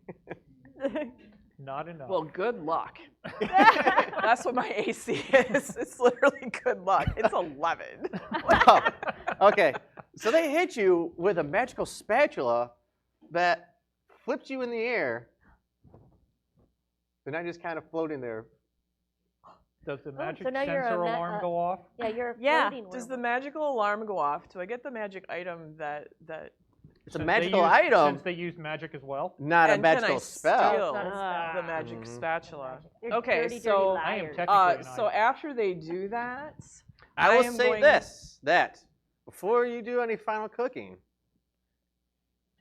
Not enough. Well, good luck. That's what my AC is. It's literally good luck. It's 11. Oh, okay. So they hit you with a magical spatula that flips you in the air. And I just kind of floating there. Does the magic so now you're sensor a alarm go off? Yeah, you're a Yeah. floating Does the worm. magical alarm go off? Do I get the magic item that It's a Since magical they use, item, Since they use magic as well. not a and can I magical spell. steal It's not a spell. the magic Mhm. spatula? They're Okay, dirty, so dirty I am liars. technically an so item. after they do that, I will am say going- this, that before you do any final cooking,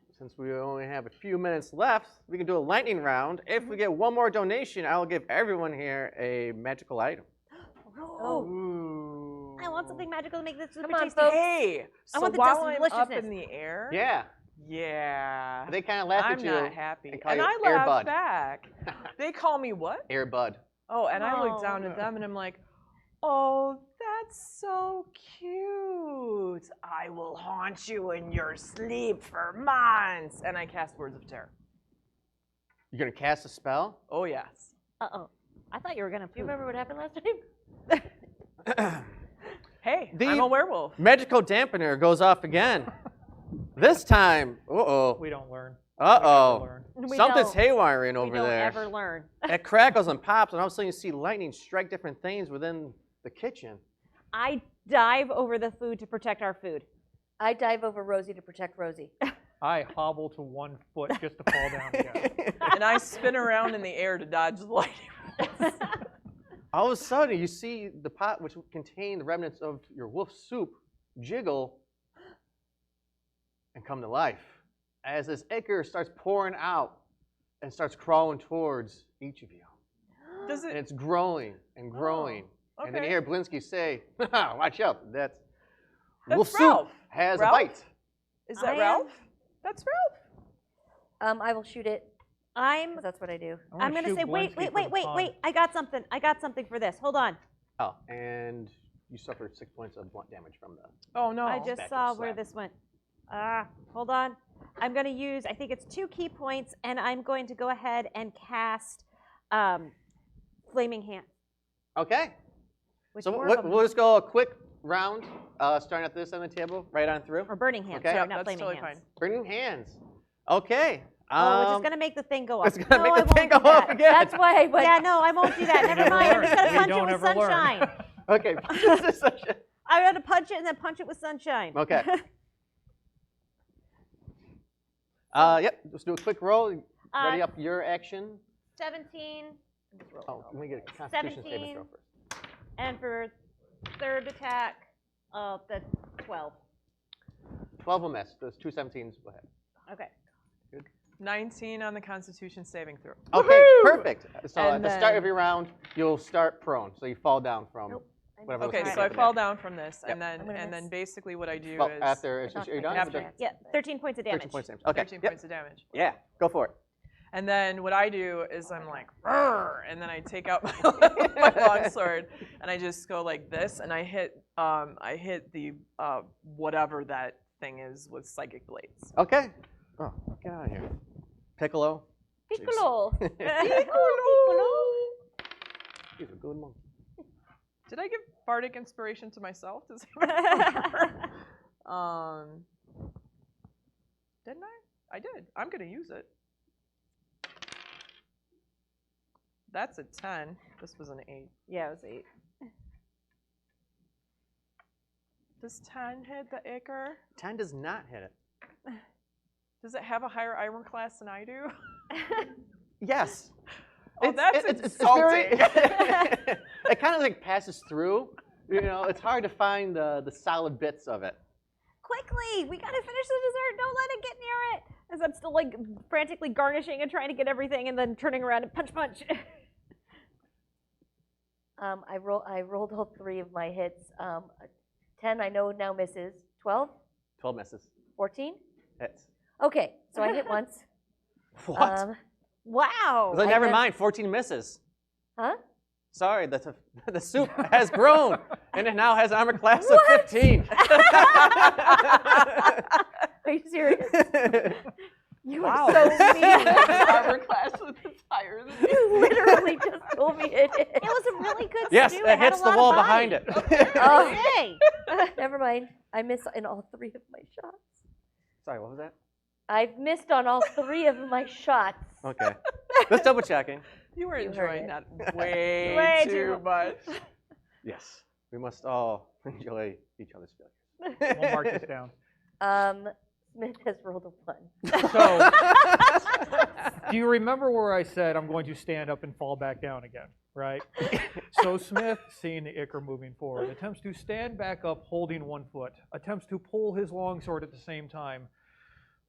since we only have a few minutes left, we can do a lightning round. If we get one more donation, I will give everyone here a magical item. Oh, Ooh. I want something magical to make this super Come on, tasty. folks. Hey, so want the while dust of I'm up deliciousness. in the air, Yeah, they kind of laugh I'm at you. not happy, and call and you I Air laugh Bud. back. They call me what? Air Bud. Oh, and I look Oh. down at them and I'm like, oh, that's so cute. I will haunt you in your sleep for months. And I cast Words of Terror. You're going to cast a spell? Oh, yes. Uh-oh. I thought you were going to Do you poop. remember what happened last time? Hey, The- I'm a werewolf. Magical dampener goes off again. This time, uh-oh. We don't learn. Uh-oh. learn. We Something's don't- haywiring We over don't there. ever learn. It crackles and pops, and all of a sudden you see lightning strike different things within the kitchen. I dive over the food to protect our food. I dive over Rosie to protect Rosie. I hobble to 1 foot just to fall down again. And I spin around in the air to dodge the lightning. All of a sudden, you see the pot, which contained the remnants of your wolf soup, jiggle and come to life as this ichor starts pouring out and starts crawling towards each of you. Does And it? it's growing and growing. Oh, And then you okay. hear Blinsky say, watch out, that's That's wolf Ralph. soup has Ralph? a bite. Is I that am- Ralph? That's Ralph. I will shoot it, I'm 'cause that's what I do. I wanna I'm going to shoot say, wait, Blinsky wait, from wait, the wait, pond. wait. I got something. I got something for this. Hold on. Oh, and you suffer 6 points of blunt damage from the. Oh, no. I just Spatula saw where slap. this went. Hold on. I'm going to use, I think it's 2 key points, and I'm going to go ahead and cast Flaming Hand. Okay. Which So more we'll, of 'em- we'll just go a quick round, starting at this end of the table, right on through. or Burning Hand. Okay. Sorry, Yep, not that's Flaming totally Hands. fine. Burning hands. Okay. Oh, which is going to make the thing go up. It's gonna No, I make the thing won't go do up that. again. That's why I went. Yeah, no, I won't do that. We Never never mind. I'm learn. just going to We punch it don't with ever learn. sunshine. Okay. I'm going to punch it and then punch it with sunshine. Okay. Yep. Let's do a quick roll. Ready up your action. 17. Oh, let me get a Constitution saving 17. throw first. And for third attack, that's 12. 12 will miss. Those 2 17s will hit. Okay. 19 on the Constitution saving throw. Okay, Woohoo! perfect. So And at the start then- of your round, you'll start prone, so you fall down from Nope. whatever. Okay, was so I happening. fall down from this, Yep. and then I'm gonna and then miss. basically what I do Well, is after I thought are you I done? After. could Yeah, 13 points of 13 damage. points damage. Okay. 13 Yep. points of damage. Yeah, go for it. And then what I do is I'm like, "Rrr," and then I take out my longsword and I just go like this, and I hit the whatever that thing is with psychic blades. Okay. Oh, get out of here. Piccolo. Piccolo. He's a good monkey. Did I give bardic inspiration to myself? Does anybody remember? Didn't I? I did. I'm gonna use it. That's a 10. This was an 8. Yeah, it was 8. Does 10 hit the ichor? 10 does not hit it. Does it have a higher armor class than I do? Yes. Oh, that's very, insulting. it kind of like passes through. You know, it's hard to find the solid bits of it. quickly, we gotta finish the dessert. Don't let it get near it. As I'm still like frantically garnishing and trying to get everything, and then turning around and punch. I rolled all 3 of my hits. 10 I know now misses. 12? 12 misses. 14? Hits. Okay, so I hit once. What? Wow. So I never have- mind, 14 misses. Huh? Sorry, the soup has grown, and it now has an armor class of 15. Are you serious? You Wow. are so mean. Armor class with this higher than me. You literally just told me it hit. It was a really good Yes, stew. it had hits a the lot wall of behind body. it. Oh. Hey. Never mind. I missed in all 3 of my shots. Sorry, what was that? I've missed on all 3 of my shots. Okay. Just double checking. You were You heard enjoying it. that way, Way too too much. Yes, we must all enjoy each other's failures. We'll mark this down. Smith has rolled a 1. So, do you remember where I said I'm going to stand up and fall back down again, right? So Smith, seeing the Ichor moving forward, attempts to stand back up holding 1 foot, attempts to pull his longsword at the same time,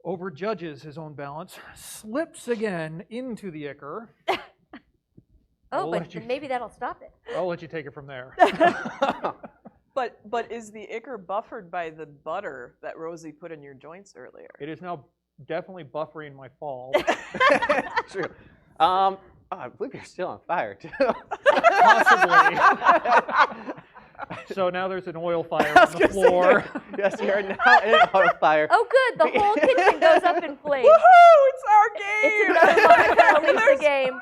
overjudges his own balance, slips again into the Ichor. Oh, We'll but let you- then maybe that'll stop it. I'll let you take it from there. But is the ichor buffered by the butter that Rosie put in your joints earlier? It is now definitely buffering my fall. True. Oh, I believe you're still on fire, too. Possibly. So now there's an oil fire on the floor. Yes, you are now in on fire. Oh, good. The whole kitchen goes up in flames. Woohoo! It's our It's game! another Monica Elisa game.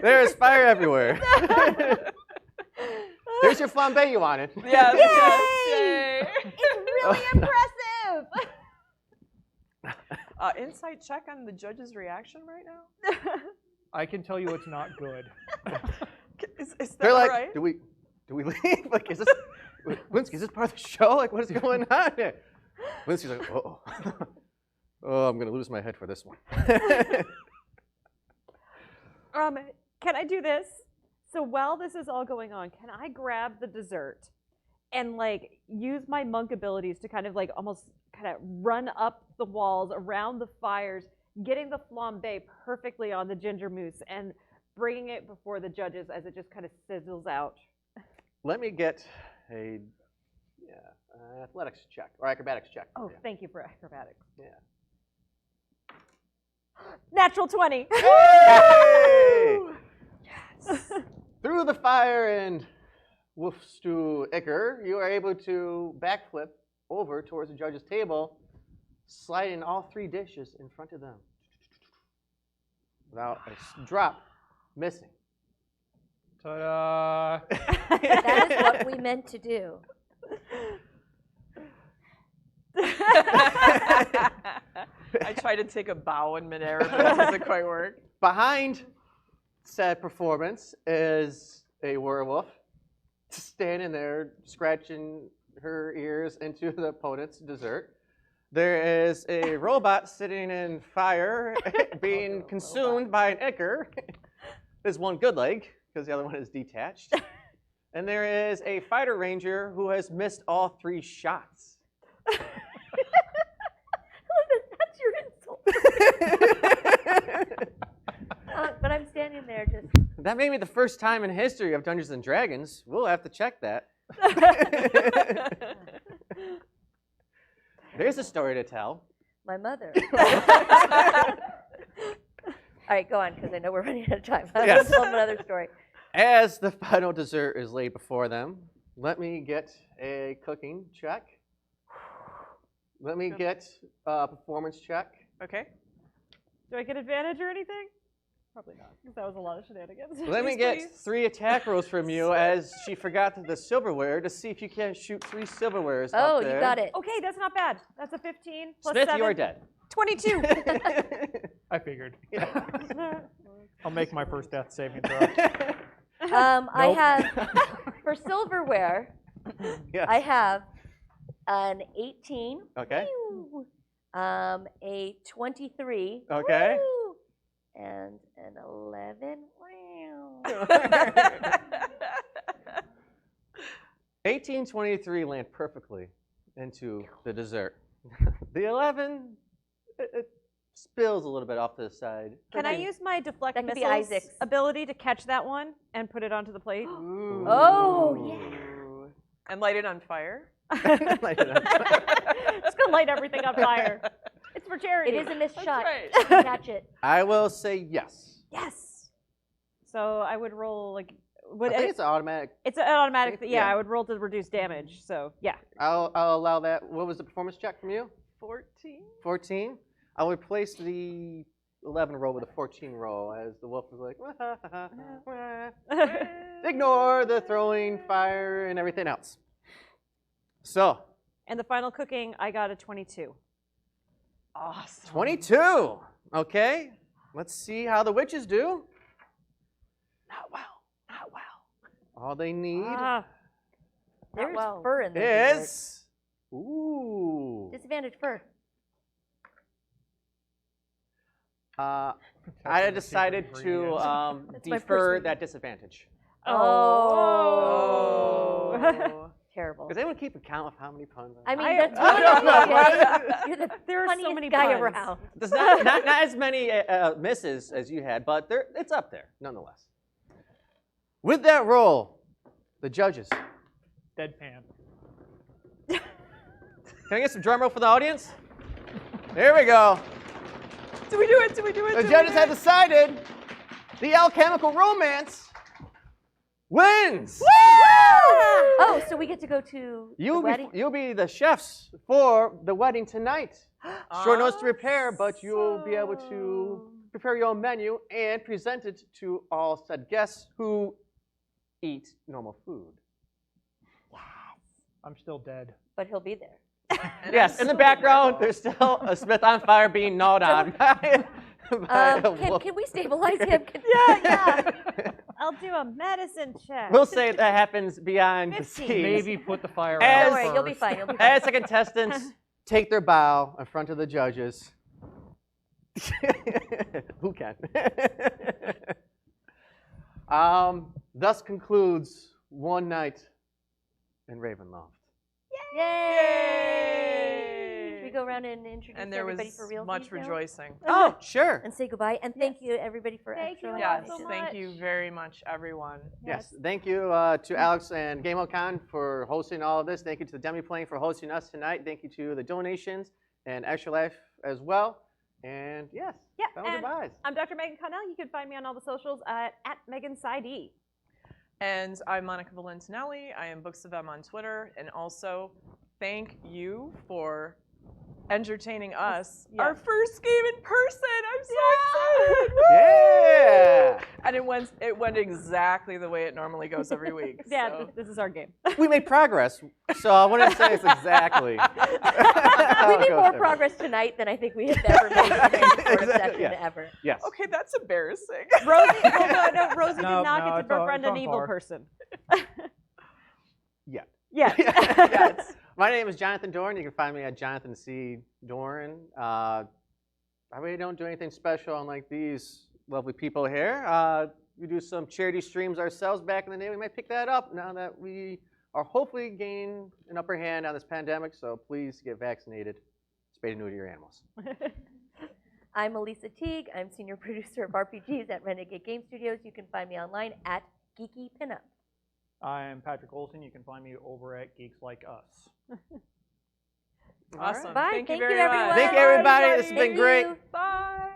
There's fire everywhere. There's your flambe you wanted. Yes, yes, yay! It's really impressive. Insight check on the judge's reaction right now? I can tell you it's not good. Is that They're like, right? do we leave? Like, is this, Winsky, is this part of the show? Like, what is going on here? Winsky's like, oh, I'm going to lose my head for this one. Can I do this? So while this is all going on, can I grab the dessert and like use my monk abilities to kind of like almost kind of run up the walls around the fires, getting the flambe perfectly on the ginger mousse and bringing it before the judges as it just kind of sizzles out? Let me get a athletics check or acrobatics check. Oh, Yeah. thank you for acrobatics. Yeah. Natural 20. Hey! Through the fire and wolf stew ichor, you are able to backflip over towards the judge's table, sliding all 3 dishes in front of them without a drop missing. Ta-da! That is what we meant to do. I tried to take a bow in midair, but it doesn't quite work. Behind said performance is a werewolf standing there scratching her ears into the opponent's dessert. There is a robot sitting in fire being consumed by an ichor. There's one good leg because the other one is detached. And there is a fighter ranger who has missed all 3 shots. That's your insult. But I'm standing there just. That may be the first time in history of Dungeons and Dragons. We'll have to check that. There's a story to tell. My mother. All right, go on, because I know we're running out of time. I'm Yes. going to tell them another story. As the final dessert is laid before them, let me get a cooking check. Let me get a performance check. Okay. Do I get advantage or anything? Probably not, because that was a lot of shenanigans. Let me Please, get please. 3 attack rolls from you as she forgot the silverware to see if you can shoot 3 silverwares Oh, up there. you got it. Okay, that's not bad. That's a 15 plus Smith, 7. you are dead. 22. I figured. Yeah. I'll make my first death saving throw. I Nope. have, for silverware, Yes. I have an 18, Okay. a 23, Okay. woo, and an 11. Wow. 1823 land perfectly into the dessert. The 11, it spills a little bit off to the side. Can I use my deflect That could be missiles Isaac's. ability to catch that one and put it onto the plate? Ooh. Oh, yeah. And light it on fire. Light it up. It's gonna light everything on fire. It's for charity. It is a missed That's shot. right. You can catch it. I will say yes. Yes. So I would roll like. I think it's automatic. It's an automatic. Yeah, Yeah. I would roll to reduce damage. So yeah. I'll allow that. What was the performance check from you? 14. 14. I'll replace the 11 roll with a 14 roll as the wolf was like, ignore the throwing, fire, and everything else. So, And the final cooking, I got a 22. Awesome. 22. Okay. Let's see how the witches do. Not well. Not well. All they need Ah, There's well. fur in there. is. Ooh. Disadvantage fur. I decided to That's my defer first that disadvantage. Oh. Terrible. Because they would keep account of how many puns. I mean, I- that's I don't know, really what? You're the There are funniest so many guy puns. around. There's not as many misses as you had, but it's up there nonetheless. With that roll, the judges. Deadpan. Can I get some drum roll for the audience? There we go. Do we do it? Do we do it? The Do we judges do have it? decided the alchemical romance wins. Oh, so we get to go to the wedding? You'll be the chefs for the wedding tonight. Short notice to prepare, but you'll be able to prepare your own menu and present it to all said guests who eat normal food. I'm still dead. But he'll be there. And Yes, I'm in the still background, rebel. there's still a Smith on fire being gnawed on by a wolf. Can we stabilize him? Yeah. I'll do a medicine check. We'll say that happens beyond the 15. scenes. Maybe put the fire As- out Don't worry, you'll be first. fine. You'll be fine. As the contestants take their bow in front of the judges. Who can? Thus concludes one night in Ravenloft. Yay! Should we go around and introduce And there everybody was for real much rejoicing. Oh, sure. and say goodbye? And thank you everybody for Thank extra you all Yes, so thank much. you very much, everyone. Yes, thank you to Alex and Gamehole Con for hosting all of this. Thank you to the Demiplane for hosting us tonight. Thank you to the donations and Extra Life as well. And yes, Yeah, final and goodbyes. I'm Dr. Megan Connell. You can find me on all the socials at MeganSideE. And I'm Monica Valentinelli. I am Books of M on Twitter. And also, thank you for entertaining us. Yes. Our first game in person. I'm so excited. Woo! Yeah. And it went exactly the way it normally goes every week. Yeah, so. this is our game. We made progress, so I wouldn't say it's exactly. We made more progress tonight than I think we have ever made in any sort of Exactly, session yeah. ever. Yes. Okay, that's embarrassing. Rosie, Rosie No, did not no, get to it's on- befriend it's an on evil par. person. Yeah. Yeah. Yes. My name is Jonathan Doran. You can find me at Jonathan C. Doran. I really don't do anything special unlike these lovely people here. We do some charity streams ourselves back in the day. We might pick that up now that we are hopefully gaining an upper hand on this pandemic. So please get vaccinated. Spay and neuter your animals. I'm Elisa Teague. I'm senior producer of RPGs at Renegade Game Studios. You can find me online at Geeky Pinup. I'm Patrick Olsen. You can find me over at Geeks Like Us. Awesome. Bye. Thank you Thank you, very much. everyone. Thank you, everybody. This has Thank been great. you. Bye.